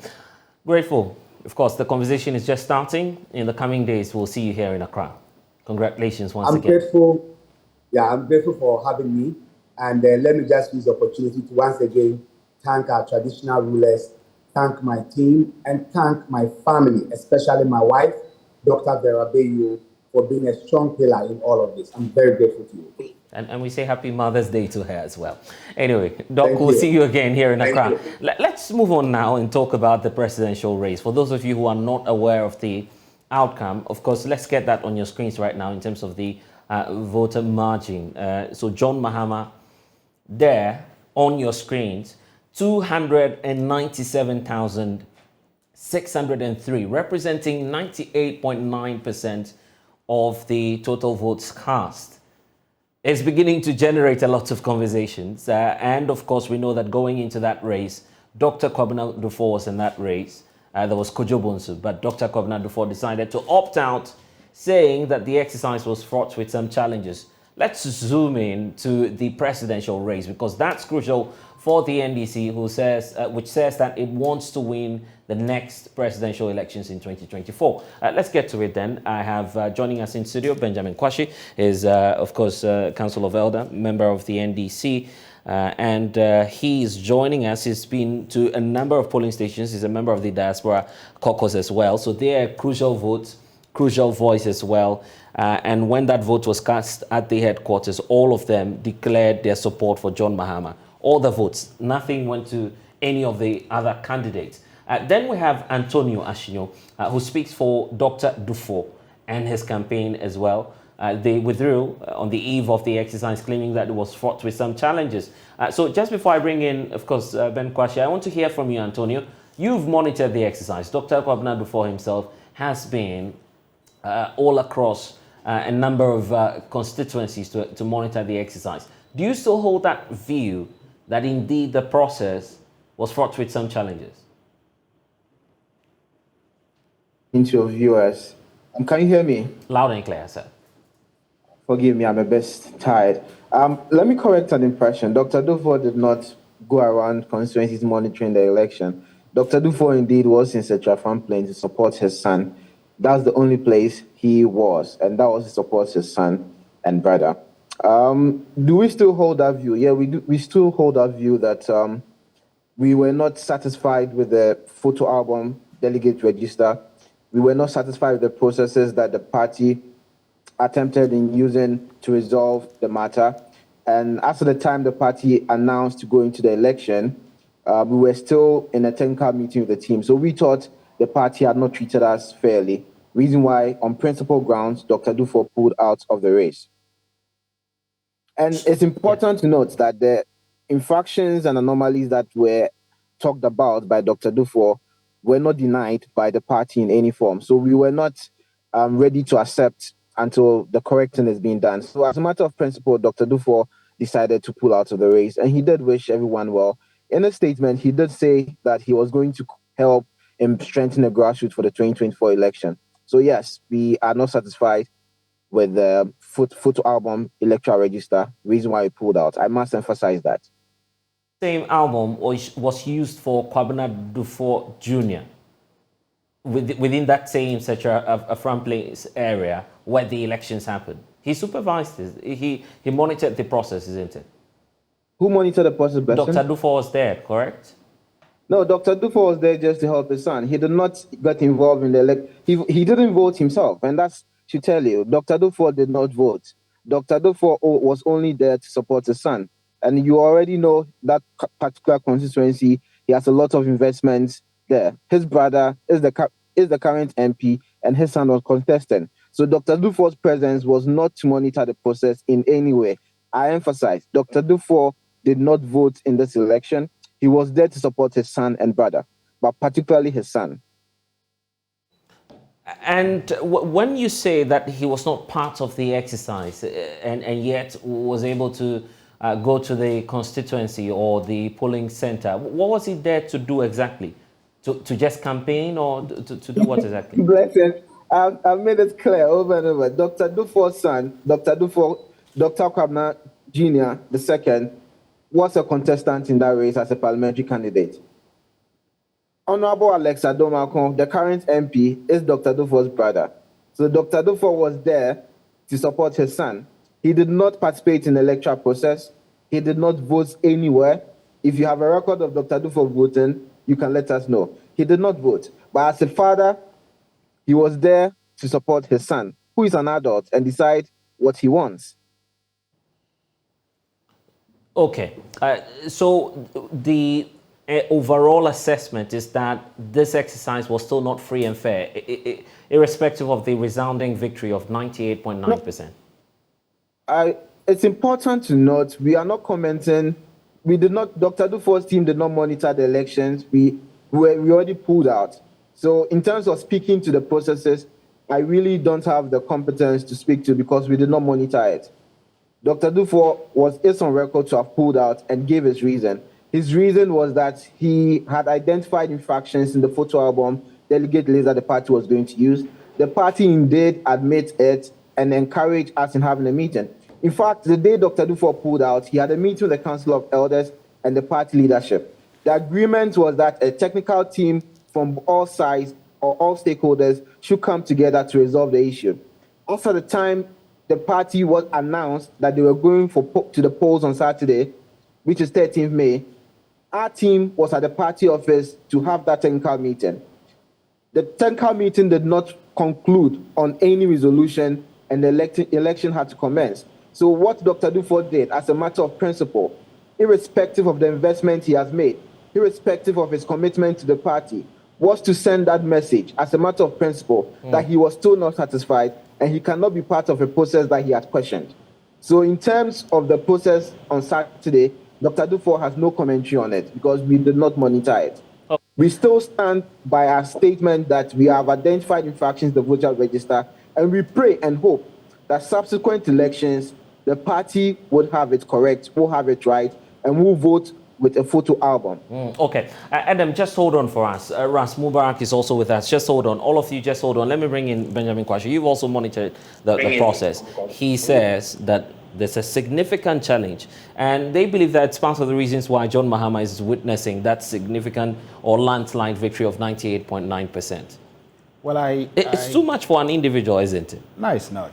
[SPEAKER 1] Grateful. Of course, the conversation is just starting. In the coming days, we'll see you here in Accra. Congratulations once again.
[SPEAKER 5] I'm grateful. Yeah, I'm grateful for having me. And let me just use the opportunity to once again thank our traditional rulers, thank my team, and thank my family, especially my wife, Dr. Vera Bayo, for being a strong pillar in all of this. I'm very grateful to you.
[SPEAKER 1] And we say Happy Mother's Day to her as well. Anyway, Doc, we'll see you again here in Accra. Let's move on now and talk about the presidential race. For those of you who are not aware of the outcome, of course, let's get that on your screens right now in terms of the voter margin. So John Mahama there on your screens, 297,603, representing 98.9% of the total votes cast. It's beginning to generate a lot of conversations. And of course, we know that going into that race, Dr. Kwabena Dufo was in that race. There was Kojo Bonsu, but Dr. Kwabena Dufo decided to opt out, saying that the exercise was fraught with some challenges. Let's zoom in to the presidential race because that's crucial for the NDC, which says that it wants to win the next presidential elections in 2024. Let's get to it then. I have joining us in studio, Benjamin Kwashi is, of course, Council of Elder, member of the NDC. And he is joining us. He's been to a number of polling stations. He's a member of the Diaspora Caucus as well. So they are crucial votes, crucial voice as well. And when that vote was cast at the headquarters, all of them declared their support for John Mahama. All the votes, nothing went to any of the other candidates. Then we have Antonio Ashinyo, who speaks for Dr. Dufo and his campaign as well. They withdrew on the eve of the exercise, claiming that it was fraught with some challenges. So just before I bring in, of course, Ben Kwashi, I want to hear from you, Antonio. You've monitored the exercise. Dr. Kwabena Dufo himself has been all across a number of constituencies to monitor the exercise. Do you still hold that view that indeed the process was fraught with some challenges?
[SPEAKER 6] Into your viewers, can you hear me?
[SPEAKER 1] Loud and clear, sir.
[SPEAKER 6] Forgive me, I'm a bit tired. Let me correct an impression. Dr. Dufo did not go around constituencies monitoring the election. Dr. Dufo indeed was in Setrafan Plain to support his son. That's the only place he was, and that was to support his son and brother. Do we still hold that view? Yeah, we do. We still hold that view that we were not satisfied with the photo album delegate register. We were not satisfied with the processes that the party attempted in using to resolve the matter. And after the time the party announced to go into the election, we were still in a technical meeting with the team. So we thought the party had not treated us fairly. Reason why, on principle grounds, Dr. Dufo pulled out of the race. And it's important to note that the infractions and anomalies that were talked about by Dr. Dufo were not denied by the party in any form. So we were not ready to accept until the correcting is being done. So as a matter of principle, Dr. Dufo decided to pull out of the race, and he did wish everyone well. In a statement, he did say that he was going to help in strengthening the grassroots for the 2024 election. So yes, we are not satisfied with the photo album electoral register, reason why we pulled out. I must emphasize that.
[SPEAKER 1] Same album was used for Kwabena Dufo Jr. Within that same such a front place area where the elections happened. He supervised this. He monitored the process, isn't it?
[SPEAKER 6] Who monitored the process, Blessing?
[SPEAKER 1] Dr. Dufo was there, correct?
[SPEAKER 6] No, Dr. Dufo was there just to help his son. He did not get involved in the election. He didn't vote himself, and that should tell you. Dr. Dufo did not vote. Dr. Dufo was only there to support his son. And you already know that particular constituency, he has a lot of investments there. His brother is the current MP, and his son was contestant. So Dr. Dufo's presence was not to monitor the process in any way. I emphasize, Dr. Dufo did not vote in this election. He was there to support his son and brother, but particularly his son.
[SPEAKER 1] And when you say that he was not part of the exercise and yet was able to go to the constituency or the polling center, what was he there to do exactly? To just campaign or to do what exactly?
[SPEAKER 6] Blessing, I've made it clear over and over. Dr. Dufo's son, Dr. Kwabena Jr., the second, was a contestant in that race as a parliamentary candidate. Honorable Alex Adomakon, the current MP, is Dr. Dufo's brother. So Dr. Dufo was there to support his son. He did not participate in the electoral process. He did not vote anywhere. If you have a record of Dr. Dufo voting, you can let us know. He did not vote. But as a father, he was there to support his son, who is an adult, and decide what he wants.
[SPEAKER 1] Okay. So the overall assessment is that this exercise was still not free and fair, irrespective of the resounding victory of 98.9%.
[SPEAKER 6] It's important to note, we are not commenting. We did not, Dr. Dufo's team did not monitor the elections. We already pulled out. So in terms of speaking to the processes, I really don't have the competence to speak to because we did not monitor it. Dr. Dufo is on record to have pulled out and gave his reason. His reason was that he had identified infractions in the photo album delegate list that the party was going to use. The party indeed admit it and encourage us in having a meeting. In fact, the day Dr. Dufo pulled out, he had a meeting with the Council of Elders and the party leadership. The agreement was that a technical team from all sides or all stakeholders should come together to resolve the issue. After the time the party was announced that they were going to the polls on Saturday, which is 13th May, our team was at the party office to have that technical meeting. The technical meeting did not conclude on any resolution, and the election had to commence. So what Dr. Dufour did, as a matter of principle, irrespective of the investment he has made, irrespective of his commitment to the party, was to send that message as a matter of principle that he was still not satisfied and he cannot be part of a process that he had questioned. So in terms of the process on Saturday, Dr. Dufour has no commentary on it because we did not monitor it. We still stand by our statement that we have identified infractions in the voter register, and we pray and hope that subsequent elections, the party would have it correct, will have it right, and will vote with a photo album.
[SPEAKER 1] Okay, Adam, just hold on for us. Ras Mubarak is also with us. Just hold on. All of you, just hold on. Let me bring in Benjamin Kwashe. You've also monitored the process. He says that there's a significant challenge, and they believe that's part of the reasons why John Mahama is witnessing that significant or landslide victory of 98.9%.
[SPEAKER 7] Well,
[SPEAKER 1] it's too much for an individual, isn't it?
[SPEAKER 7] No, it's not.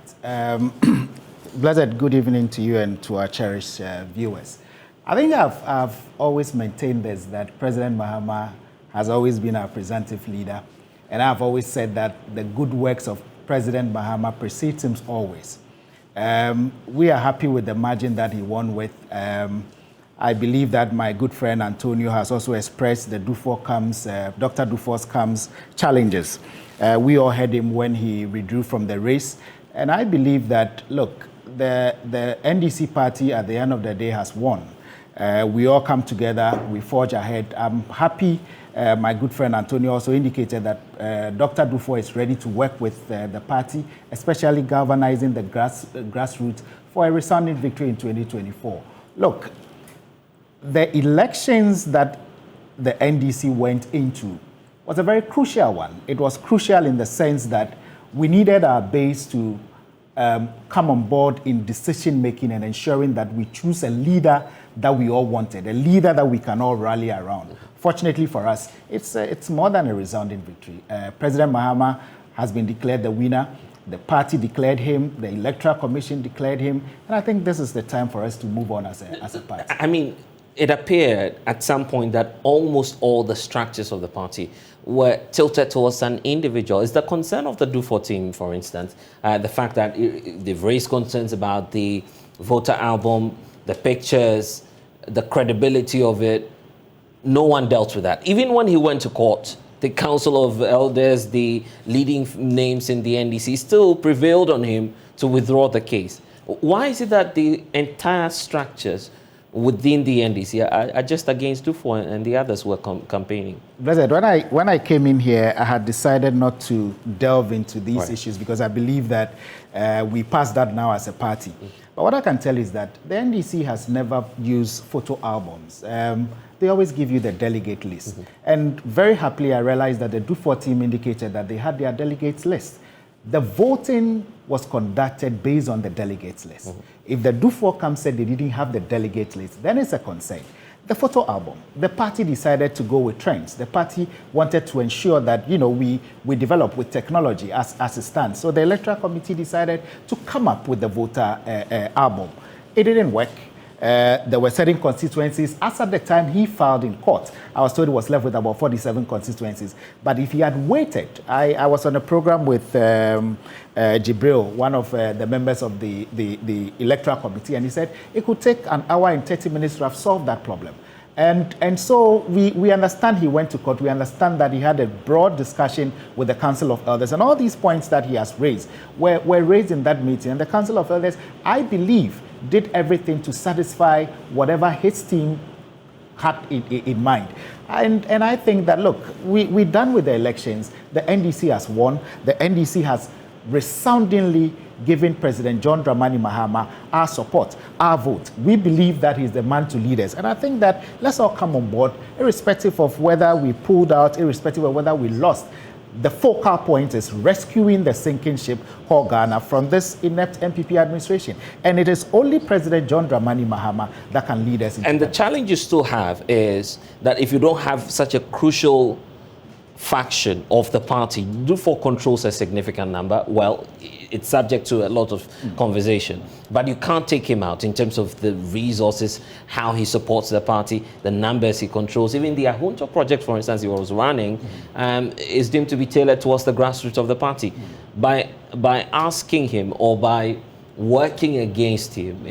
[SPEAKER 7] Blessed, good evening to you and to our cherished viewers. I think I've always maintained this, that President Mahama has always been our presumptive leader, and I've always said that the good works of President Mahama precedes him always. We are happy with the margin that he won with. I believe that my good friend Antonio has also expressed the Dr. Dufour's challenges. We all heard him when he withdrew from the race. And I believe that, look, the NDC party at the end of the day has won. We all come together, we forge ahead. I'm happy. My good friend Antonio also indicated that Dr. Dufour is ready to work with the party, especially galvanizing the grassroots for a resounding victory in 2024. Look, the elections that the NDC went into was a very crucial one. It was crucial in the sense that we needed our base to come on board in decision-making and ensuring that we choose a leader that we all wanted, a leader that we can all rally around. Fortunately for us, it's more than a resounding victory. President Mahama has been declared the winner. The party declared him, the Electoral Commission declared him, and I think this is the time for us to move on as a party.
[SPEAKER 1] I mean, it appeared at some point that almost all the structures of the party were tilted towards an individual. Is the concern of the Dufour team, for instance, the fact that they've raised concerns about the voter album, the pictures, the credibility of it? No one dealt with that. Even when he went to court, the Council of Elders, the leading names in the NDC, still prevailed on him to withdraw the case. Why is it that the entire structures within the NDC are just against Dufour and the others who are campaigning?
[SPEAKER 7] Blessed, when I came in here, I had decided not to delve into these issues because I believe that we passed that now as a party. But what I can tell is that the NDC has never used photo albums. They always give you the delegate list. And very happily, I realized that the Dufour team indicated that they had their delegates list. The voting was conducted based on the delegates list. If the Dufour camp said they didn't have the delegates list, then it's a concern. The photo album, the party decided to go with trends. The party wanted to ensure that, you know, we develop with technology as it stands. So the Electoral Committee decided to come up with the voter album. It didn't work. There were certain constituencies. As at the time he filed in court, I was told he was left with about 47 constituencies. But if he had waited, I was on a program with Jibril, one of the members of the Electoral Committee, and he said it could take an hour and 30 minutes to have solved that problem. And so we understand he went to court. We understand that he had a broad discussion with the Council of Elders. And all these points that he has raised were raised in that meeting. And the Council of Elders, I believe, did everything to satisfy whatever his team had in mind. And I think that, look, we're done with the elections. The NDC has won. The NDC has resoundingly given President John Dramani Mahama our support, our vote. We believe that he's the man to lead us. And I think that let's all come on board, irrespective of whether we pulled out, irrespective of whether we lost. the focal point is rescuing the sinking ship called Ghana from this inept MPP administration. And it is only President John Dramani Mahama that can lead us into
[SPEAKER 1] And
[SPEAKER 7] that.
[SPEAKER 1] the challenge you still have is that if you don't have such a crucial faction of the party, Dufo controls a significant number. Well, it's subject to a lot of conversation, but you can't take him out in terms of the resources, how he supports the party, the numbers he controls. Even the Ahunto project, for instance, he was running, is deemed to be tailored towards the grassroots of the party. By asking him or by working against him,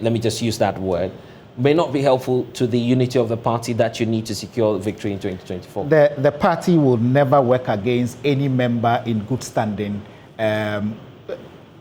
[SPEAKER 1] let me just use that word, may not be helpful to the unity of the party that you need to secure victory in 2024.
[SPEAKER 7] The party will never work against any member in good standing.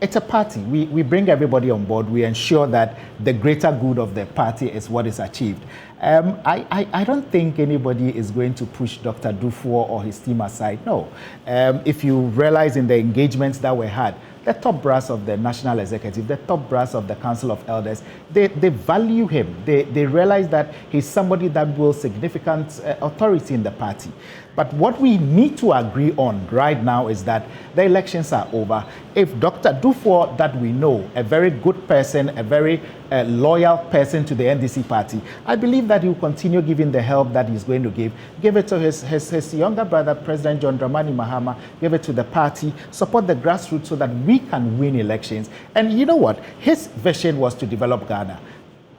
[SPEAKER 7] It's a party. We bring everybody on board. We ensure that the greater good of the party is what is achieved. I don't think anybody is going to push Dr. Dufour or his team aside. No. If you realize in the engagements that we had, the top brass of the National Executive, the top brass of the Council of Elders, they value him. They realize that he's somebody that will significant authority in the party. But what we need to agree on right now is that the elections are over. If Dr. Dufour, that we know, a very good person, a very loyal person to the NDC party, I believe that he will continue giving the help that he's going to give. Give it to his younger brother, President John Dramani Mahama, give it to the party, support the grassroots so that we can win elections. And you know what? His vision was to develop Ghana.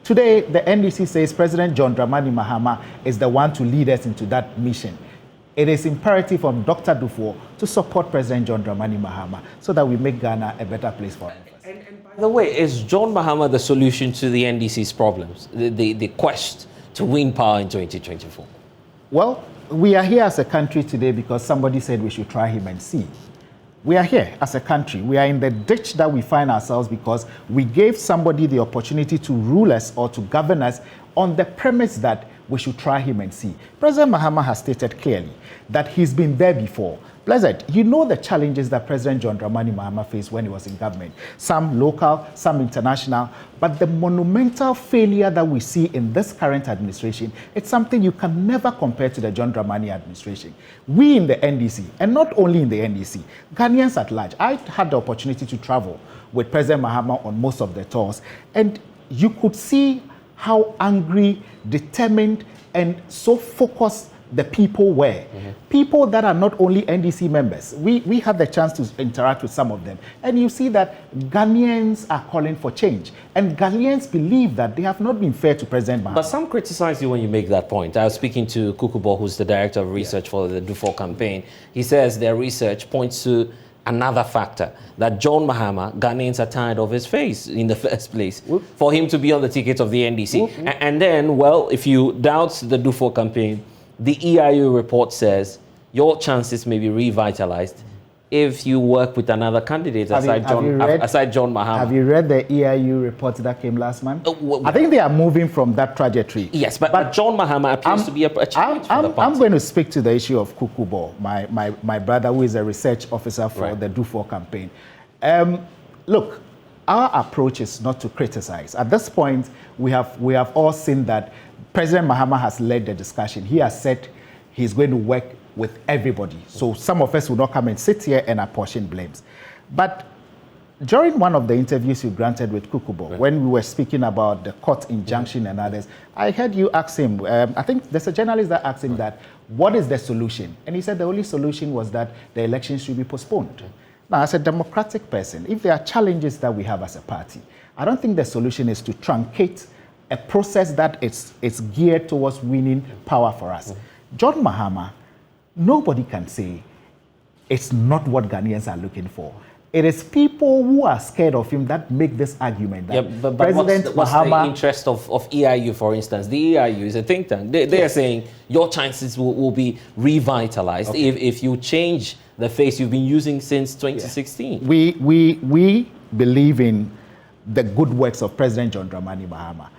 [SPEAKER 7] Today, the NDC says President John Dramani Mahama is the one to lead us into that mission. It is imperative on Dr. Dufour to support President John Dramani Mahama so that we make Ghana a better place for us.
[SPEAKER 1] And by the way, is John Mahama the solution to the NDC's problems, the quest to win power in 2024?
[SPEAKER 7] Well, we are here as a country today because somebody said we should try him and see. We are here as a country. We are in the ditch that we find ourselves because we gave somebody the opportunity to rule us or to govern us on the premise that we should try him and see. President Mahama has stated clearly that he's been there before. Blessed, you know the challenges that President John Dramani Mahama faced when he was in government. Some local, some international. But the monumental failure that we see in this current administration, it's something you can never compare to the John Dramani administration. We in the NDC, and not only in the NDC, Ghanaians at large. I had the opportunity to travel with President Mahama on most of the tours, and you could see how angry, determined, and so focused the people were. People that are not only NDC members. We had the chance to interact with some of them. And you see that Ghanaians are calling for change. And Ghanaians believe that they have not been fair to President Mahama.
[SPEAKER 1] But some criticize you when you make that point. I was speaking to Kukubo, who's the director of research for the Dufour campaign. He says their research points to another factor, that John Mahama, Ghanaians are tired of his face in the first place, for him to be on the ticket of the NDC. And then, well, if you doubt the Dufour campaign, the EIU report says your chances may be revitalized if you work with another candidate aside John Mahama.
[SPEAKER 7] Have you read the EIU report that came last month? I think they are moving from that trajectory.
[SPEAKER 1] Yes, but John Mahama appears to be a challenge for the party.
[SPEAKER 7] I'm going to speak to the issue of Kukubo, my brother, who is a research officer for the Dufour campaign. Look, our approach is not to criticize. At this point, we have all seen that President Mahama has led the discussion. He has said he's going to work with everybody. So some of us will not come and sit here and apportion blames. But during one of the interviews you granted with Kukubo, when we were speaking about the court injunction and others, I heard you ask him, I think there's a journalist that asked him that, what is the solution? And he said the only solution was that the elections should be postponed. Now, as a democratic person, if there are challenges that we have as a party, I don't think the solution is to truncate a process that is geared towards winning power for us. John Mahama, nobody can say it's not what Ghanaians are looking for. It is people who are scared of him that make this argument. That
[SPEAKER 1] but
[SPEAKER 7] President
[SPEAKER 1] what's
[SPEAKER 7] Mahama,
[SPEAKER 1] the interest of EIU, for instance? The EIU is a think tank. They are saying your chances will be revitalized if you change the face you've been using since 2016.
[SPEAKER 7] We believe in the good works of President John Dramani Mahama.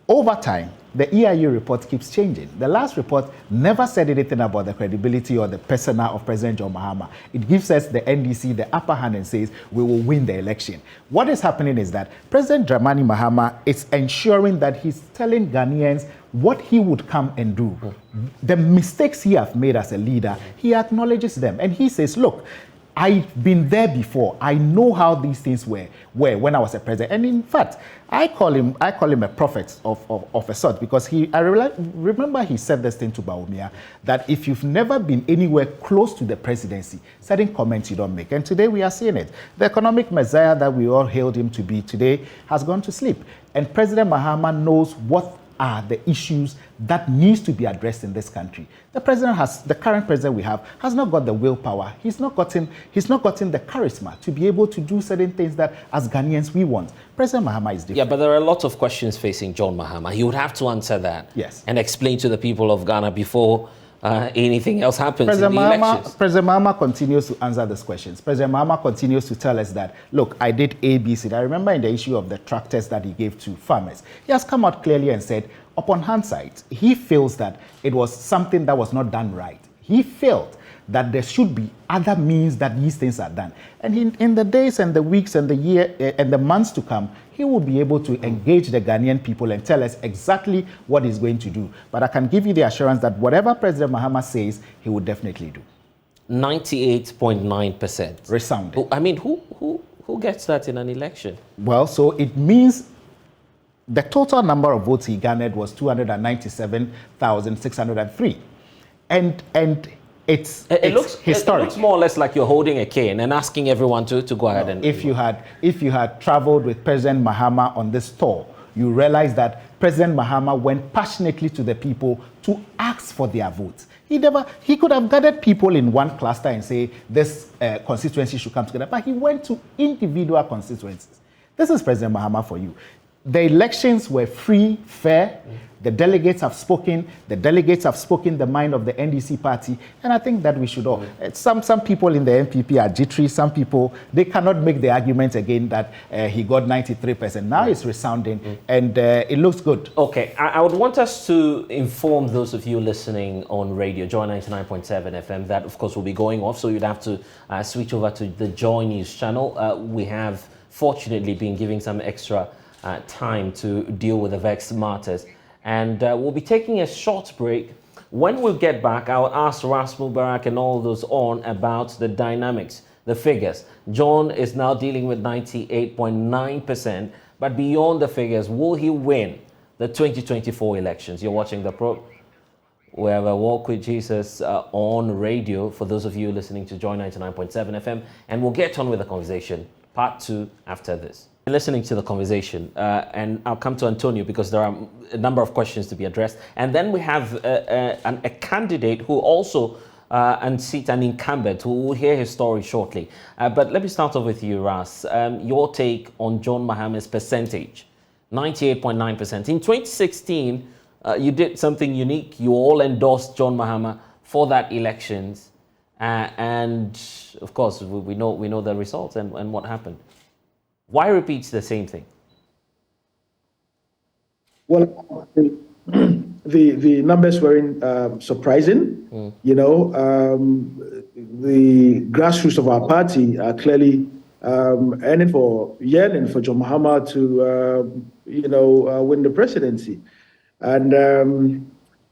[SPEAKER 7] Over time, the EIU report keeps changing. The last report never said anything about the credibility or the persona of President John Mahama. It gives us, the NDC, the upper hand and says we will win the election. What is happening is that President Dramani Mahama is ensuring that he's telling Ghanaians what he would come and do. The mistakes he has made as a leader, he acknowledges them. And he says, look, I've been there before. I know how these things were when I was a president. And in fact, I call him a prophet of a sort, because I remember he said this thing to Bawumia, that if you've never been anywhere close to the presidency, certain comments you don't make. And today we are seeing it. The economic messiah that we all hailed him to be today has gone to sleep. And President Mahama knows what are the issues that needs to be addressed in this country. The current president we have has not got the willpower. He's not gotten the charisma to be able to do certain things that as Ghanaians we want. President Mahama is different.
[SPEAKER 1] Yeah, but there are a lot of questions facing John Mahama. He would have to answer that.
[SPEAKER 7] Yes.
[SPEAKER 1] And explain to the people of Ghana before anything else happens in the elections.
[SPEAKER 7] President Mahama continues to answer these questions. President Mahama continues to tell us that, look, I did A, B, C. I remember in the issue of the tractors that he gave to farmers. He has come out clearly and said, upon hindsight, he feels that it was something that was not done right. He felt that there should be other means that these things are done. And in the days and the weeks and the year and the months to come, he will be able to engage the Ghanaian people and tell us exactly what he's going to do. But I can give you the assurance that whatever President Mahama says, he will definitely do.
[SPEAKER 1] 98.9%.
[SPEAKER 7] Resounding.
[SPEAKER 1] I mean, who gets that in an election?
[SPEAKER 7] Well, so it means the total number of votes he garnered was 297,603. And it's historic.
[SPEAKER 1] It looks more or less like you're holding a cane and asking everyone to go ahead and...
[SPEAKER 7] If you had traveled with President Mahama on this tour, you realize that President Mahama went passionately to the people to ask for their votes. He could have gathered people in one cluster and say this constituency should come together, but he went to individual constituencies. This is President Mahama for you. The elections were free, fair. The delegates have spoken. The delegates have spoken the mind of the NDC party. And I think that we should all. Some people in the NPP are jittery. Some people, they cannot make the argument again that he got 93%. Now it's resounding and it looks good.
[SPEAKER 1] Okay, I would want us to inform those of you listening on radio, Joy 99.7 FM, that of course will be going off. So you'd have to switch over to the Joy News channel. We have fortunately been giving some extra time to deal with the vexed martyrs. And we'll be taking a short break. When we get back, I'll ask Ras Mubarak and all those on about the dynamics, the figures. John is now dealing with 98.9%, but beyond the figures, will he win the 2024 elections? You're watching the pro. We have a Walk with Jesus on radio for those of you listening to Joy 99.7 FM, and we'll get on with the conversation, part 2, after this. Listening to the conversation, and I'll come to Antonio because there are a number of questions to be addressed. And then we have a candidate who also unseat an incumbent who will hear his story shortly. But let me start off with you, Ras. Your take on John Mahama's percentage, 98.9%. In 2016, you did something unique. You all endorsed John Mahama for that elections. And of course, we know the results and what happened. Why repeat the same thing?
[SPEAKER 4] Well, the numbers weren't surprising. You know, the grassroots of our party are clearly yearning for John Mahama to, win the presidency. And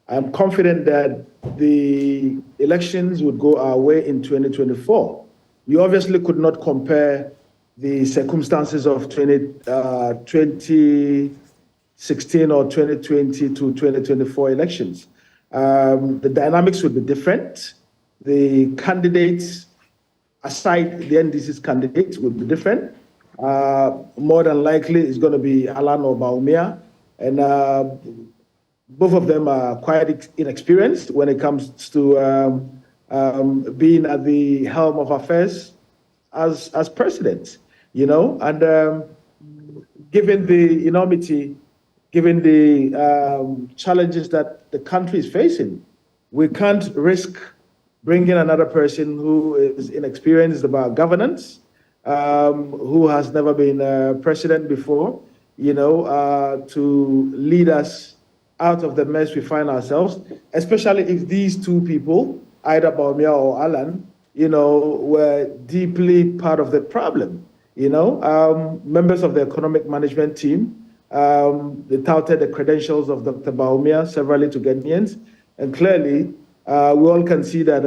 [SPEAKER 4] I'm confident that the elections would go our way in 2024. You obviously could not compare the circumstances of 2016 or 2020 to 2024 elections. The dynamics would be different. The candidates, aside the NDC's candidates, would be different. More than likely, it's going to be Alan or Bawumia, and both of them are quite inexperienced when it comes to being at the helm of affairs as president. And given the enormity, given the challenges that the country is facing, we can't risk bringing another person who is inexperienced about governance, who has never been president before, to lead us out of the mess we find ourselves, especially if these two people, either Bawumia or Alan, were deeply part of the problem. Members of the economic management team They touted the credentials of Dr. Baumia severally to Ghanaians. And clearly, we all can see that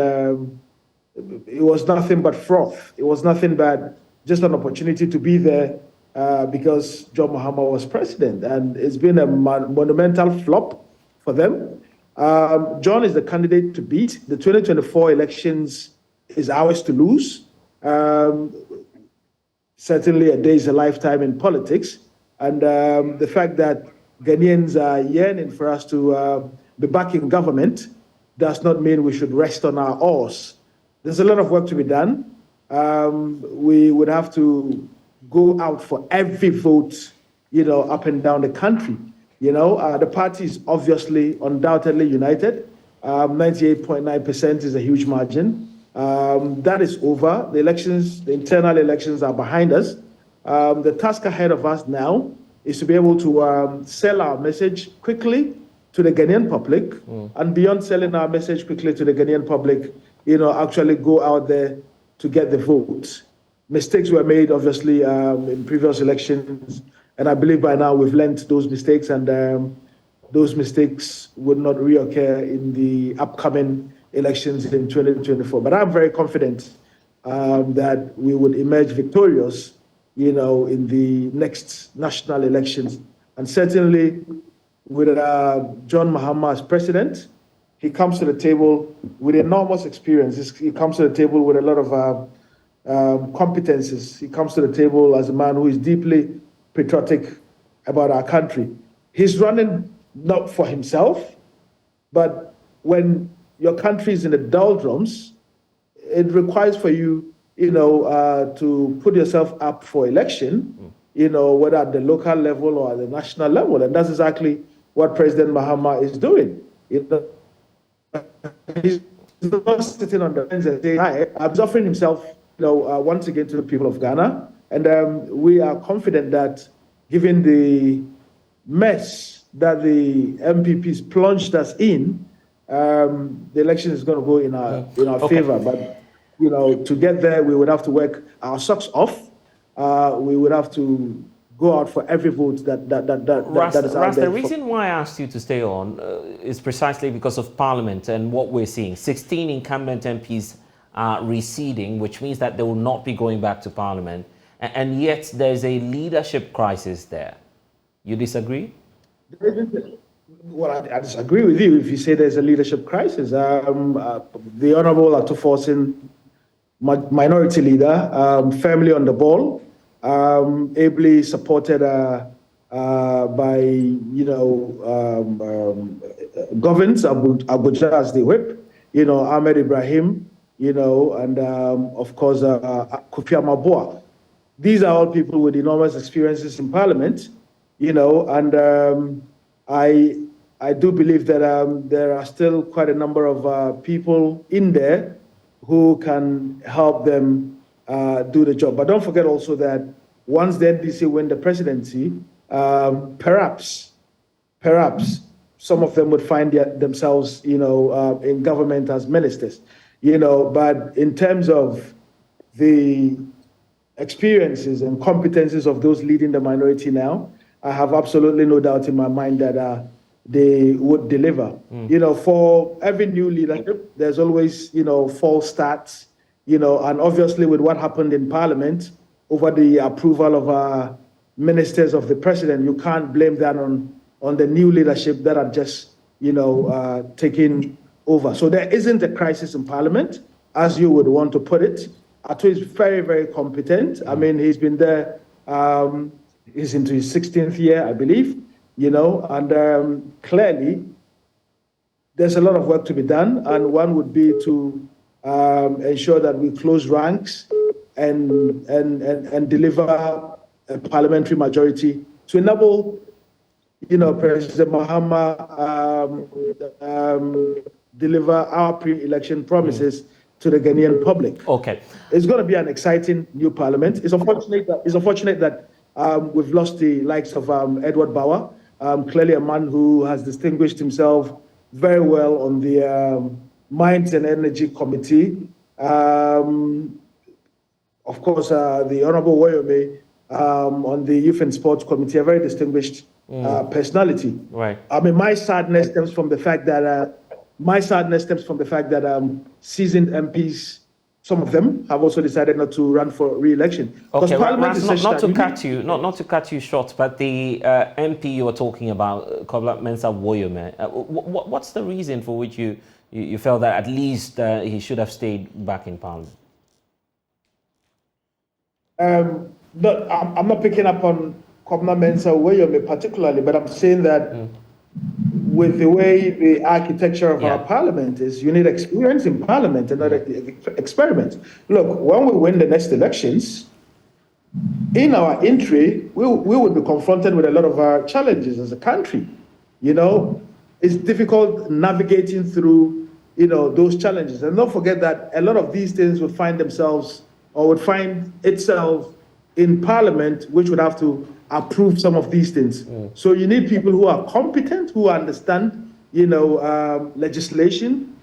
[SPEAKER 4] it was nothing but froth. It was nothing but just an opportunity to be there because John Mahama was president. And it's been a monumental flop for them. John is the candidate to beat. The 2024 elections is ours to lose. Certainly a day is a lifetime in politics. And the fact that Ghanaians are yearning for us to be back in government does not mean we should rest on our oars. There's a lot of work to be done. We would have to go out for every vote, up and down the country. The party is obviously, undoubtedly united. 98.9% is a huge margin. That is over. The internal elections are behind us. The task ahead of us now is to be able to sell our message quickly to the Ghanaian public, and beyond selling our message quickly to the Ghanaian public, actually go out there to get the vote. Mistakes were made, obviously, in previous elections, and I believe by now we've learned those mistakes, and those mistakes would not reoccur in the upcoming elections in 2024. But I'm very confident that we would emerge victorious, in the next national elections. And certainly with John Mahama as president, he comes to the table with enormous experience. He comes to the table with a lot of competences. He comes to the table as a man who is deeply patriotic about our country. He's running not for himself, but when your country is in the doldrums, it requires for you, to put yourself up for election, whether at the local level or at the national level. And that's exactly what President Mahama is doing. He's not sitting on the fence and saying, "Hi," he's offering himself, once again to the people of Ghana. And we are confident that given the mess that the MPPs plunged us in, the election is going to go in our favor. But to get there, we would have to work our socks off. We would have to go out for every vote that is out there.
[SPEAKER 1] The reason why I asked you to stay on is precisely because of Parliament and what we're seeing. 16 incumbent MPs are receding, which means that they will not be going back to Parliament. And yet there's a leadership crisis there. You disagree?
[SPEAKER 4] Well, I disagree with you if you say there's a leadership crisis. The Honorable Atuforsin, minority leader, firmly on the ball, ably supported by, Govins Abuja as the whip, Ahmed Ibrahim, and of course, Kofi Amaboa. These are all people with enormous experiences in Parliament, and I do believe that there are still quite a number of people in there who can help them do the job. But don't forget also that once the NDC win the presidency, perhaps some of them would find themselves, in government as ministers, But in terms of the experiences and competences of those leading the minority now, I have absolutely no doubt in my mind that they would deliver. For every new leadership, there's always, false starts, and obviously with what happened in Parliament over the approval of ministers of the president, you can't blame that on the new leadership that are just, taking over. So there isn't a crisis in Parliament, as you would want to put it. Ato is very, very competent. I mean, he's been there, he's into his 16th year, I believe, and clearly there's a lot of work to be done, and one would be to ensure that we close ranks and deliver a parliamentary majority to enable, President Mahama deliver our pre-election promises to the Ghanaian public.
[SPEAKER 1] Okay.
[SPEAKER 4] It's going to be an exciting new parliament. It's unfortunate that we've lost the likes of Edward Bauer, clearly a man who has distinguished himself very well on the Mines and Energy Committee. Of course, the Honorable Woyome on the Youth and Sports Committee, a very distinguished personality.
[SPEAKER 1] Right.
[SPEAKER 4] I mean, my sadness stems from the fact that seasoned MPs, some of them, have also decided not to run for re-election. Because
[SPEAKER 1] Okay,
[SPEAKER 4] Parliament is
[SPEAKER 1] not to cut you, not to cut you short, but the MP you were talking about, Kobla Mensah Woyome, what's the reason for which you felt that at least he should have stayed back in Parliament?
[SPEAKER 4] I'm not picking up on Kobla Mensah Woyome particularly, but I'm saying that with the way the architecture of our Parliament is, you need experience in Parliament and not experiment. Look, when we win the next elections, in our entry, we will be confronted with a lot of our challenges as a country. You know, it's difficult navigating through, those challenges. And don't forget that a lot of these things would find itself in Parliament, which would have to approve some of these things. So you need people who are competent, who understand, legislation,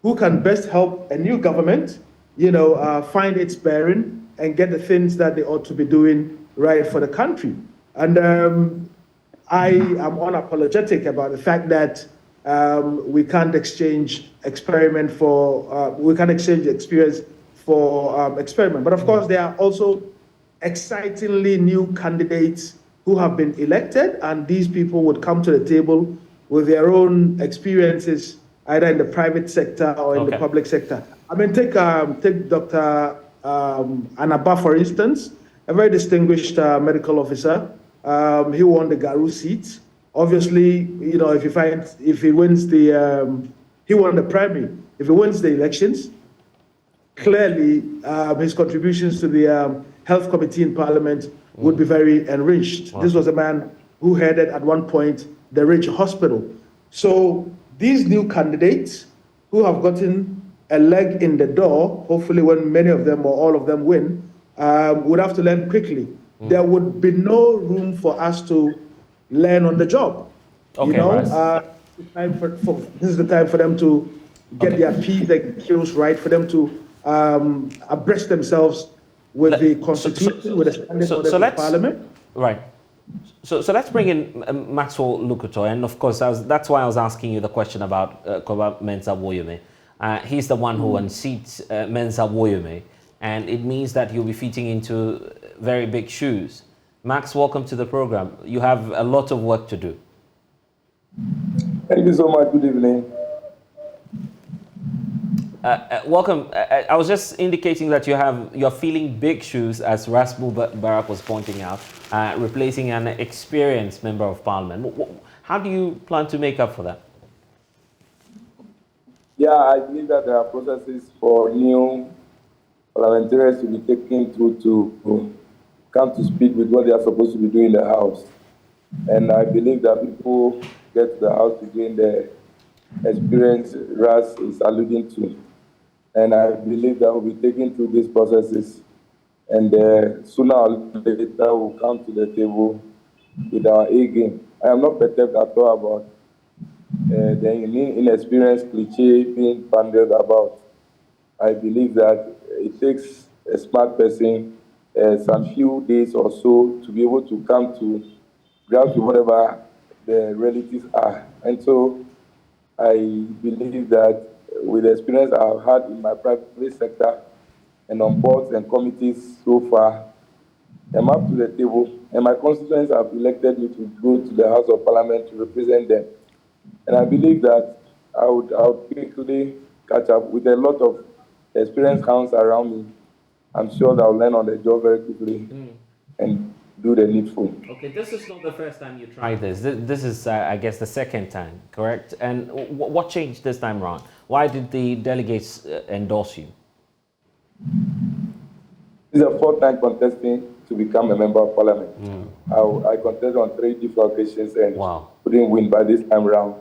[SPEAKER 4] who can best help a new government, find its bearing and get the things that they ought to be doing right for the country. And I am unapologetic about the fact that we can't exchange experience for experiment. But of course, there are also excitingly new candidates who have been elected, and these people would come to the table with their own experiences, either in the private sector or in the public sector. I mean, take Dr. Anaba, for instance, a very distinguished medical officer. He won the Garu seat. Obviously, if he wins he won the primary. If he wins the elections, clearly his contributions to the Health Committee in Parliament would be very enriched. Wow. This was a man who headed at one point the Ridge Hospital. So these new candidates who have gotten a leg in the door, hopefully when many of them or all of them win, would have to learn quickly. There would be no room for us to learn on the job. This is the time for them to get their P's and Q's right, for them to abreast themselves with the Constitution, with the standing orders of Parliament.
[SPEAKER 1] Right. So let's bring in Maxwell Lukuto, and of course that's why I was asking you the question about Kobla Mensah Woyome. He's the one who unseats Mensah Woyome, and it means that you'll be fitting into very big shoes. Max, welcome to the program. You have a lot of work to do.
[SPEAKER 8] Thank you so much. Good evening.
[SPEAKER 1] Welcome. I was just indicating that you're feeling big shoes, as Rasmus Barak was pointing out, replacing an experienced member of Parliament. How do you plan to make up for that?
[SPEAKER 8] Yeah, I believe that there are processes for new parliamentarians to be taken through to come to speed with what they are supposed to be doing in the House. And I believe that people get to the House to gain the experience Ras is alluding to. And I believe that we'll be taken through these processes, and sooner or later we'll come to the table with our A game. I am not perturbed at all about the inexperienced cliche being bandied about. I believe that it takes a smart person some few days or so to be able to come to grasp with whatever the realities are. And so I believe that with the experience I've had in my private sector and on boards and committees so far, I'm up to the table, and my constituents have elected me to go to the House of Parliament to represent them. And I believe that I would quickly catch up with a lot of experienced hands around me. I'm sure that I'll learn on the job very quickly and do the needful.
[SPEAKER 1] Okay, this is not the first time you tried this. This is, I guess, the second time, correct? And what changed this time around? Why did the delegates endorse you?
[SPEAKER 8] This is the fourth time contesting to become a member of Parliament. I contested on 3 different occasions and couldn't win. By this time around,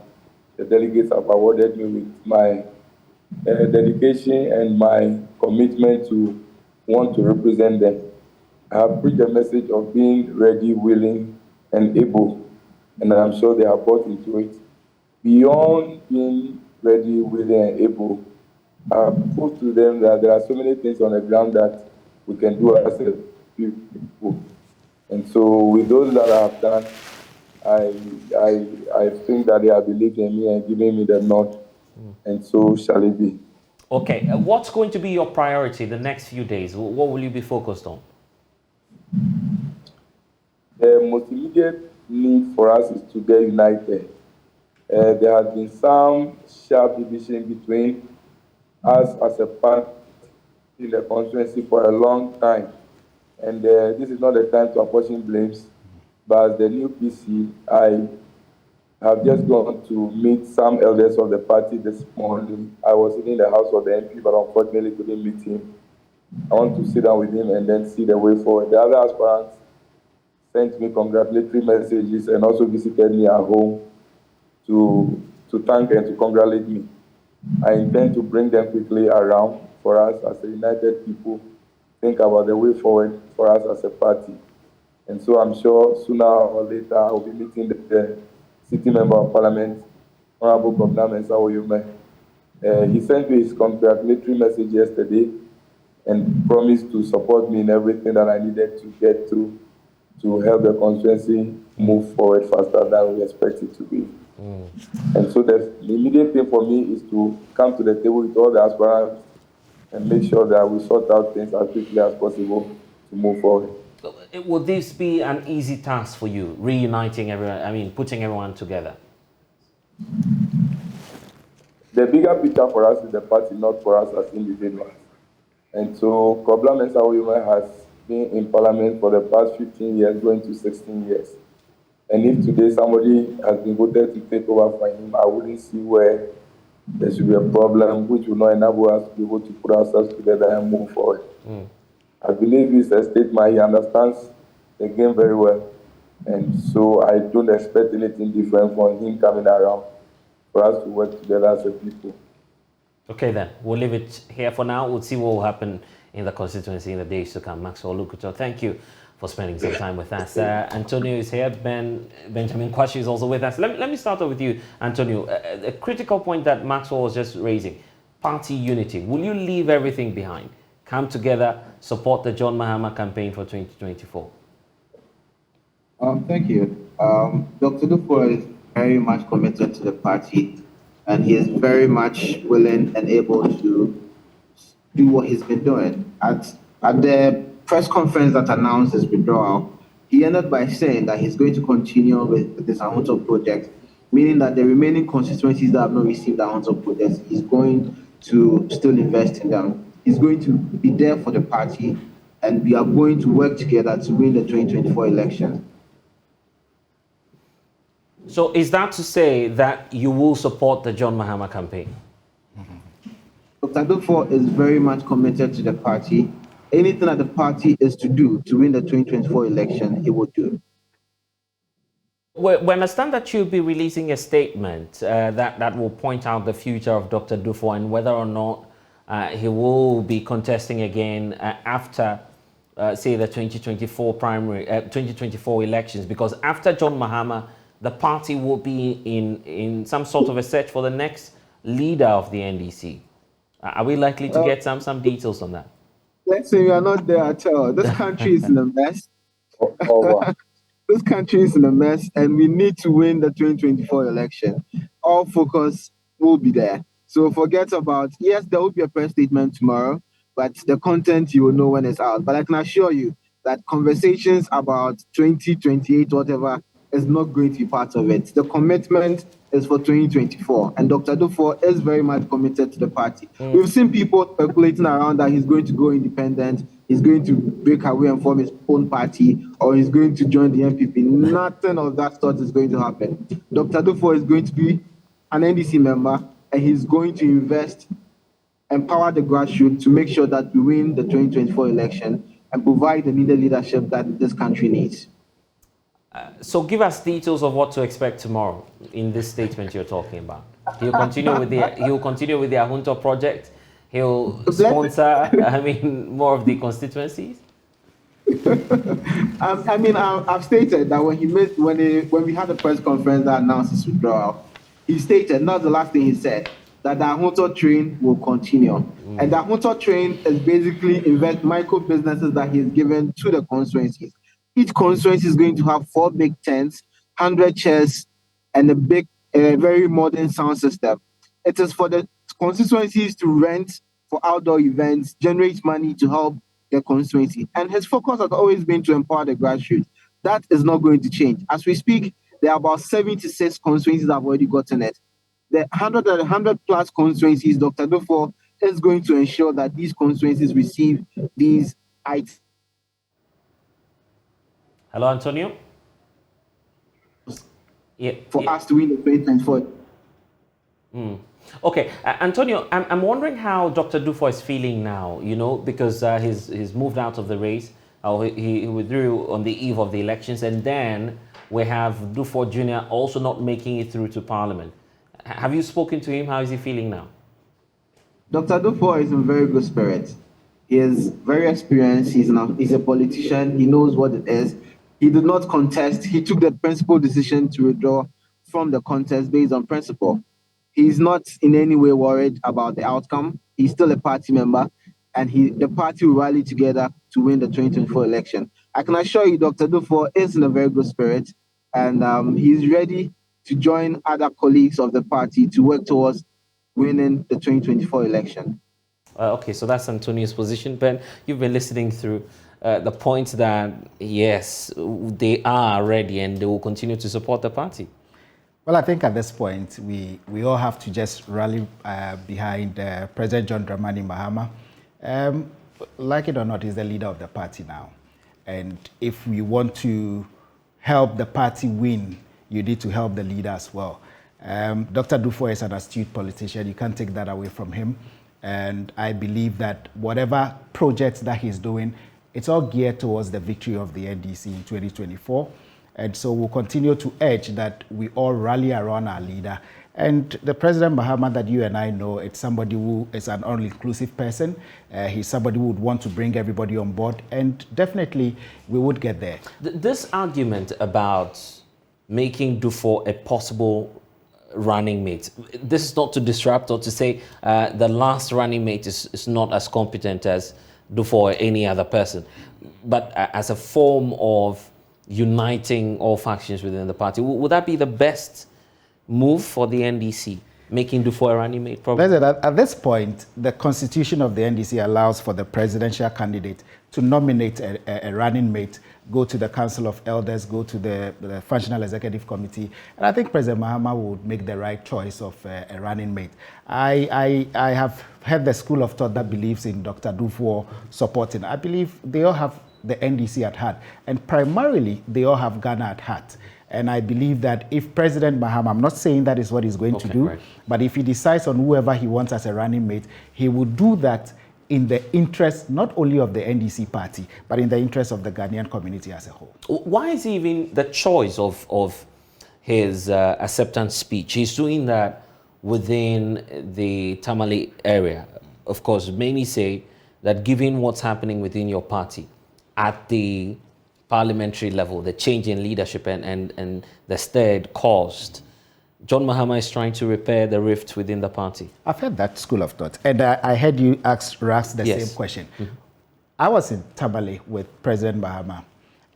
[SPEAKER 8] the delegates have awarded me with my dedication and my commitment to want to represent them. I have preached a message of being ready, willing, and able, and I'm sure they have bought into it. Beyond being ready, willing, and able, I have proved to them that there are so many things on the ground that we can do as a people. And so with those that I have done, I think that they have believed in me and given me the nod, and so shall it be.
[SPEAKER 1] Okay, what's going to be your priority the next few days? What will you be focused on?
[SPEAKER 8] The most immediate need for us is to get united. There has been some sharp division between us as a party in the constituency for a long time. And this is not the time to apportion blames, but as the new PC, I have just gone to meet some elders of the party this morning. I was sitting in the house of the MP, but unfortunately couldn't meet him. I want to sit down with him and then see the way forward. The other aspirants sent me congratulatory messages and also visited me at home to thank and to congratulate me. I intend to bring them quickly around for us as a united people, think about the way forward for us as a party. And so I'm sure sooner or later I will be meeting the City Member of Parliament, Honorable Governor Mensa. He sent me his congratulatory message yesterday and promised to support me in everything that I needed to get through to help the constituency move forward faster than we expect it to be. And so the immediate thing for me is to come to the table with all the aspirants and make sure that we sort out things as quickly as possible to move forward.
[SPEAKER 1] Would this be an easy task for you, reuniting everyone, putting everyone together?
[SPEAKER 8] The bigger picture for us is the party, not for us as individuals. And so Kobla Mensa has been in Parliament for the past 15 years, going to 16 years. And if today somebody has been voted to take over for him, I wouldn't see where there should be a problem, which will not enable us to be able to put ourselves together and move forward. I believe he's a statesman. He understands the game very well. And so I don't expect anything different from him coming around for us to work together as a people.
[SPEAKER 1] Okay then, we'll leave it here for now. We'll see what will happen in the constituency in the days to come. Maxwell Lukuto, thank you for spending some time with us. Antonio is here. Benjamin Kwashi is also with us. Let me start off with you, Antonio. A critical point that Maxwell was just raising, party unity. Will you leave everything behind? Come together, support the John Mahama campaign for 2024?
[SPEAKER 6] Thank you. Dr. Dufour is very much committed to the party, and he is very much willing and able to do what he's been doing. At the press conference that announced his withdrawal, he ended by saying that he's going to continue with this Ahunto project, meaning that the remaining constituencies that have not received the Ahunto projects, he's going to still invest in them. He's going to be there for the party, and we are going to work together to win the 2024 election.
[SPEAKER 1] So is that to say that you will support the John Mahama campaign?
[SPEAKER 6] Dr. Dufour is very much committed to the party. Anything that the party is to do to win the 2024 election, he will do.
[SPEAKER 1] We understand that you'll be releasing a statement that will point out the future of Dr. Dufour and whether or not he will be contesting again after, say, the 2024 elections. Because after John Mahama, the party will be in some sort of a search for the next leader of the NDC. Are we likely to get some details on that?
[SPEAKER 6] Let's say we are not there at all. This country is in a mess. This country is in a mess, and we need to win the 2024 election. All focus will be there. So forget about, yes, there will be a press statement tomorrow, but the content you will know when it's out. But I can assure you that conversations about 2028, whatever, is not going to be part of it. The commitment is for 2024, and Dr. Dufour is very much committed to the party. We've seen people speculating around that he's going to go independent, he's going to break away and form his own party, or he's going to join the MPP. Nothing of that sort is going to happen. Dr. Dufour is going to be an NDC member, and he's going to invest, empower the grassroots to make sure that we win the 2024 election and provide the needed leadership that this country needs.
[SPEAKER 1] So give us details of what to expect tomorrow in this statement you're talking about. He'll continue with the Ahunto project. He'll sponsor, more of the constituencies.
[SPEAKER 6] I've stated that when we had the press conference that announced his withdrawal, he stated, not the last thing he said, that the Ahunto train will continue. And the Ahunto train is basically micro businesses that he's given to the constituencies. Each constituency is going to have 4 big tents 100 chairs, and a very modern sound system. It is for the constituencies to rent for outdoor events, generate money to help the constituency. And his focus has always been to empower the grassroots. That is not going to change. As we speak, there are about 76 constituencies that have already gotten it. The 100 plus constituencies, Dr. Dufo is going to ensure that these constituencies receive these items.
[SPEAKER 1] Hello, Antonio?
[SPEAKER 6] For us to win the 2024.
[SPEAKER 1] Okay, Antonio, I'm wondering how Dr. Dufo is feeling now, you know, because he's moved out of the race. He withdrew on the eve of the elections, and then we have Dufo Jr. also not making it through to Parliament. Have you spoken to him? How is he feeling now?
[SPEAKER 6] Dr. Dufo is in very good spirits. He is very experienced. He's a politician. He knows what it is. He did not contest. He took the principal decision to withdraw from the contest based on principle. He's not in any way worried about the outcome. He's still a party member, and the party will rally together to win the 2024 election. I can assure you, Dr. Dufo is in a very good spirit, and he's ready to join other colleagues of the party to work towards winning the 2024 election.
[SPEAKER 1] Okay, so that's Antonio's position. Ben, you've been listening through the point that, yes, they are ready and they will continue to support the party.
[SPEAKER 7] Well, I think at this point, we all have to just rally behind President John Dramani Mahama. Like it or not, he's the leader of the party now. And if we want to help the party win, you need to help the leader as well. Dr. Dufo is an astute politician. You can't take that away from him. And I believe that whatever projects that he's doing, it's all geared towards the victory of the NDC in 2024. And so we'll continue to urge that we all rally around our leader. And the President Mahama that you and I know, it's somebody who is an all-inclusive person. He's somebody who would want to bring everybody on board. And definitely, we would get there.
[SPEAKER 1] This argument about making Dufo a possible running mate, this is not to disrupt or to say the last running mate is not as competent as Dufo or any other person, but as a form of uniting all factions within the party. Would that be the best move for the NDC, making Dufo a running mate? Probably.
[SPEAKER 7] At this point, the constitution of the NDC allows for the presidential candidate to nominate a running mate, go to the Council of Elders, go to the Functional Executive Committee, and I think President Mahama would make the right choice of a running mate. I have heard the school of thought that believes in Dr. Dufo supporting. I believe they all have the NDC at heart, and primarily they all have Ghana at heart. And I believe that if President Mahama, I'm not saying that is what he's going to do, right, but if he decides on whoever he wants as a running mate, he will do that in the interest not only of the NDC party, but in the interest of the Ghanaian community as a whole.
[SPEAKER 1] Why is he even the choice of his acceptance speech? He's doing that within the Tamale area. Of course, many say that given what's happening within your party at the parliamentary level, the change in leadership and the stir caused, John Mahama is trying to repair the rift within the party.
[SPEAKER 7] I've heard that school of thought. And I heard you ask the
[SPEAKER 1] yes.
[SPEAKER 7] same question. Mm-hmm. I was in Tamale with President Mahama,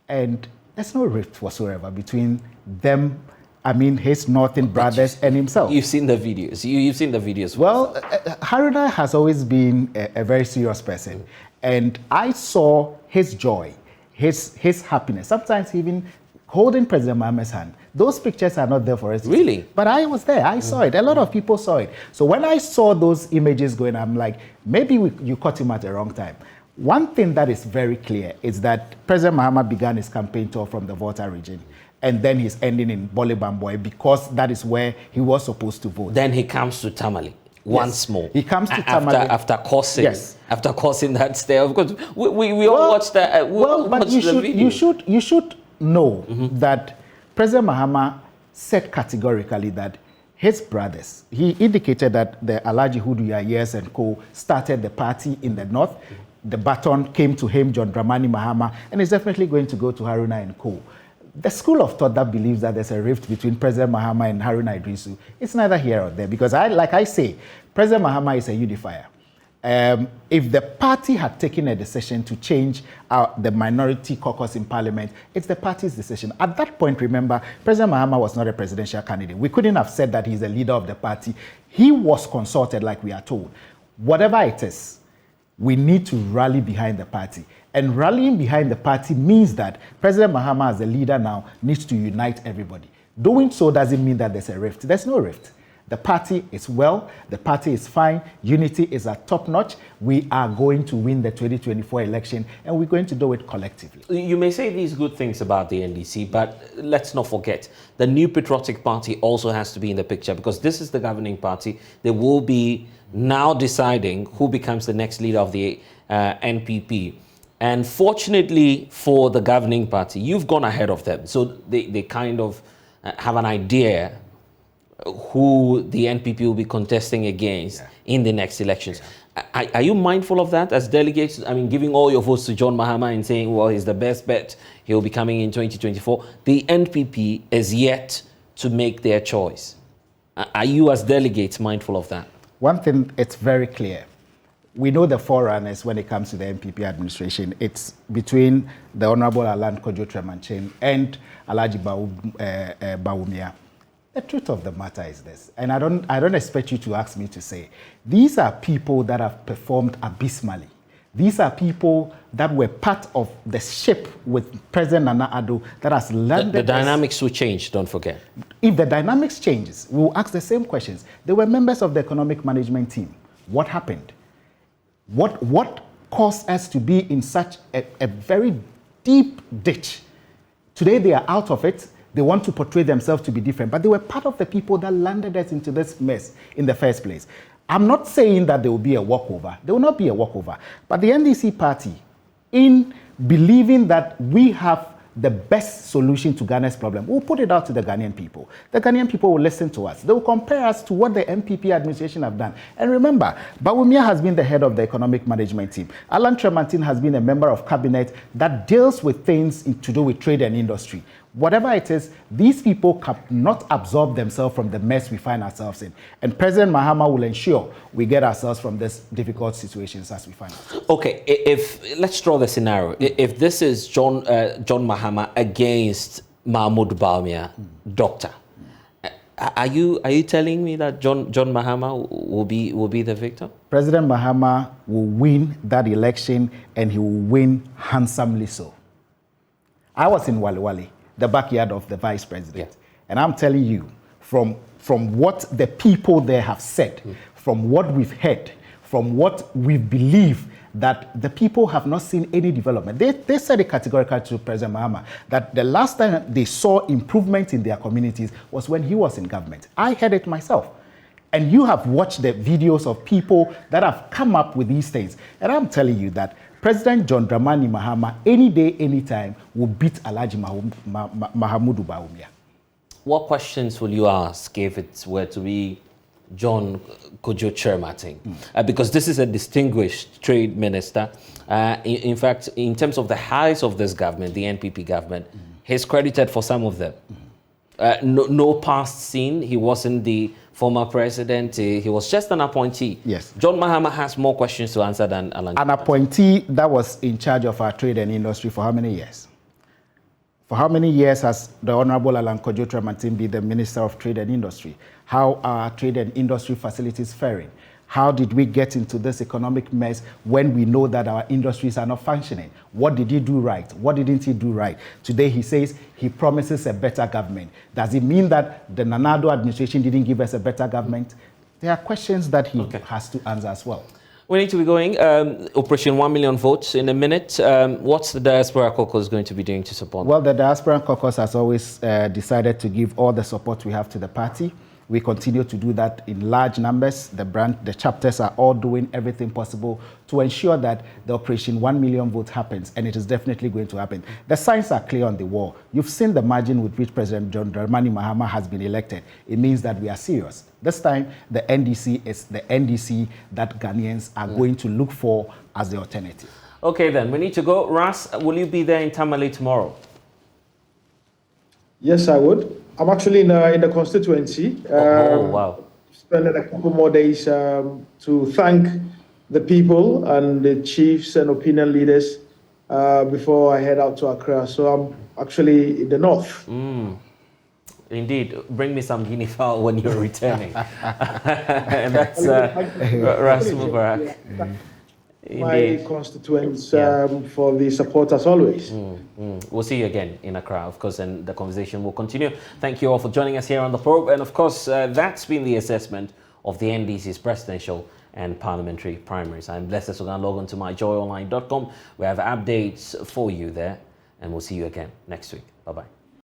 [SPEAKER 7] and there's no rift whatsoever between them, I mean, his Northern brothers and himself.
[SPEAKER 1] You've seen the videos. You've seen the videos.
[SPEAKER 7] Well, Haruna has always been a very serious person. And I saw his joy, his happiness, sometimes even holding President Mahama's hand. Those pictures are not there for us to
[SPEAKER 1] really
[SPEAKER 7] see. But I was there. I saw it. A lot of people saw it. So when I saw those images going, I'm like, maybe you caught him at the wrong time. One thing that is very clear is that President Mahama began his campaign tour from the Volta region. And then he's ending in Bole Bamboy because that is where he was supposed to vote.
[SPEAKER 1] Then he comes to Tamale once more.
[SPEAKER 7] He comes to Tamale.
[SPEAKER 1] After causing that stay. Of course, we all watched that.
[SPEAKER 7] You should know that President Mahama said categorically that his brothers, he indicated that the Alhaji Hudu Yayes and co started the party in the north. The baton came to him, John Dramani Mahama, and it's definitely going to go to Haruna and co. The school of thought that believes that there's a rift between President Mahama and Haruna Idrisu, it's neither here or there, because like I say, President Mahama is a unifier. If the party had taken a decision to change the minority caucus in parliament, it's the party's decision. At that point, remember, President Mahama was not a presidential candidate. We couldn't have said that he's the leader of the party. He was consulted, like we are told. Whatever it is, we need to rally behind the party. And rallying behind the party means that President Mahama, as the leader now, needs to unite everybody. Doing so doesn't mean that there's a rift. There's no rift. The party is well, the party is fine, unity is at top notch. We are going to win the 2024 election, and we're going to do it collectively.
[SPEAKER 1] You may say these good things about the NDC, but let's not forget the New Patriotic Party also has to be in the picture, because this is the governing party. They will be now deciding who becomes the next leader of the NPP. And fortunately for the governing party, you've gone ahead of them. So they kind of have an idea who the NPP will be contesting against in the next elections. Are you mindful of that as delegates? I mean, giving all your votes to John Mahama and saying, well, he's the best bet, he'll be coming in 2024. The NPP is yet to make their choice. Are you as delegates mindful of that?
[SPEAKER 7] One thing, it's very clear. We know the forerunners when it comes to the NPP administration. It's between the Honorable Alan Kojo Tremanchen and Alhaji Bawumia. The truth of the matter is this, and I don't expect you to ask me to say, these are people that have performed abysmally. These are people that were part of the ship with President Nana Addo that has landed.
[SPEAKER 1] The dynamics will change, don't forget.
[SPEAKER 7] If the dynamics changes, we will ask the same questions. They were members of the economic management team. What happened? What caused us to be in such a very deep ditch? Today they are out of it. They want to portray themselves to be different, but they were part of the people that landed us into this mess in the first place. I'm not saying that there will be a walkover. There will not be a walkover. But the NDC party, in believing that we have the best solution to Ghana's problem, we'll put it out to the Ghanaian people. The Ghanaian people will listen to us. They will compare us to what the MPP administration have done. And remember, Bawumia has been the head of the economic management team. Alan Tremantin has been a member of cabinet that deals with things to do with trade and industry. Whatever it is, these people cannot absorb themselves from the mess we find ourselves in. And President Mahama will ensure we get ourselves from these difficult situations as we find ourselves.
[SPEAKER 1] Okay, let's draw the scenario. If this is John Mahama against Mahmoud Bawumia, doctor, are you telling me that John Mahama will be the victor?
[SPEAKER 7] President Mahama will win that election, and he will win handsomely so. I was in Waliwali, the backyard of the vice president. And I'm telling you, from what the people there have said, from what we've heard, from what we believe, that the people have not seen any development. They said it categorically to President Mahama that the last time they saw improvement in their communities was when he was in government. I heard it myself. And you have watched the videos of people that have come up with these things. And I'm telling you that President John Dramani Mahama, any day, anytime, will beat Alhaji Mahamudu Bawumia. What
[SPEAKER 1] questions will you ask if it were to be John Kojo Tremantin? Because this is a distinguished trade minister. In fact, in terms of the highs of this government, the NPP government, he's credited for some of them. No past scene. He wasn't the former president. He was just an appointee.
[SPEAKER 7] Yes.
[SPEAKER 1] John Mahama has more questions to answer than Alan.
[SPEAKER 7] An appointee that was in charge of our trade and industry for how many years? For how many years has the Honorable Alan Kojo Tremantin been the Minister of Trade and Industry? How are trade and industry facilities faring? How did we get into this economic mess when we know that our industries are not functioning? What did he do right? What didn't he do right? Today he says he promises a better government. Does it mean that the Nana Addo administration didn't give us a better government? There are questions that he has to answer as well.
[SPEAKER 1] We need to be going. Operation 1 million votes in a minute. What's the Diaspora Caucus going to be doing to support?
[SPEAKER 7] Well, the Diaspora Caucus has always decided to give all the support we have to the party. We continue to do that in large numbers. The chapters are all doing everything possible to ensure that the Operation 1 million vote happens, and it is definitely going to happen. The signs are clear on the wall. You've seen the margin with which President John Dramani Mahama has been elected. It means that we are serious. This time, the NDC is the NDC that Ghanaians are going to look for as the alternative.
[SPEAKER 1] Okay, then. We need to go. Ras, will you be there in Tamale tomorrow?
[SPEAKER 4] Yes, I would. I'm actually in the constituency.
[SPEAKER 1] Wow.
[SPEAKER 4] Spending a couple more days to thank the people and the chiefs and opinion leaders before I head out to Accra. So I'm actually in the north.
[SPEAKER 1] Indeed, bring me some guinea fowl when you're returning. That's Ras Mubarak.
[SPEAKER 4] My
[SPEAKER 1] Indeed.
[SPEAKER 4] constituents
[SPEAKER 1] Yeah.
[SPEAKER 4] for the support as always.
[SPEAKER 1] We'll see you again in Accra, of course, and the conversation will continue. Thank you all for joining us here on the probe. And of course, that's been the assessment of the NDC's presidential and parliamentary primaries. I'm Blessed Sogah. Log on to myjoyonline.com. We have updates for you there, and we'll see you again next week. Bye-bye.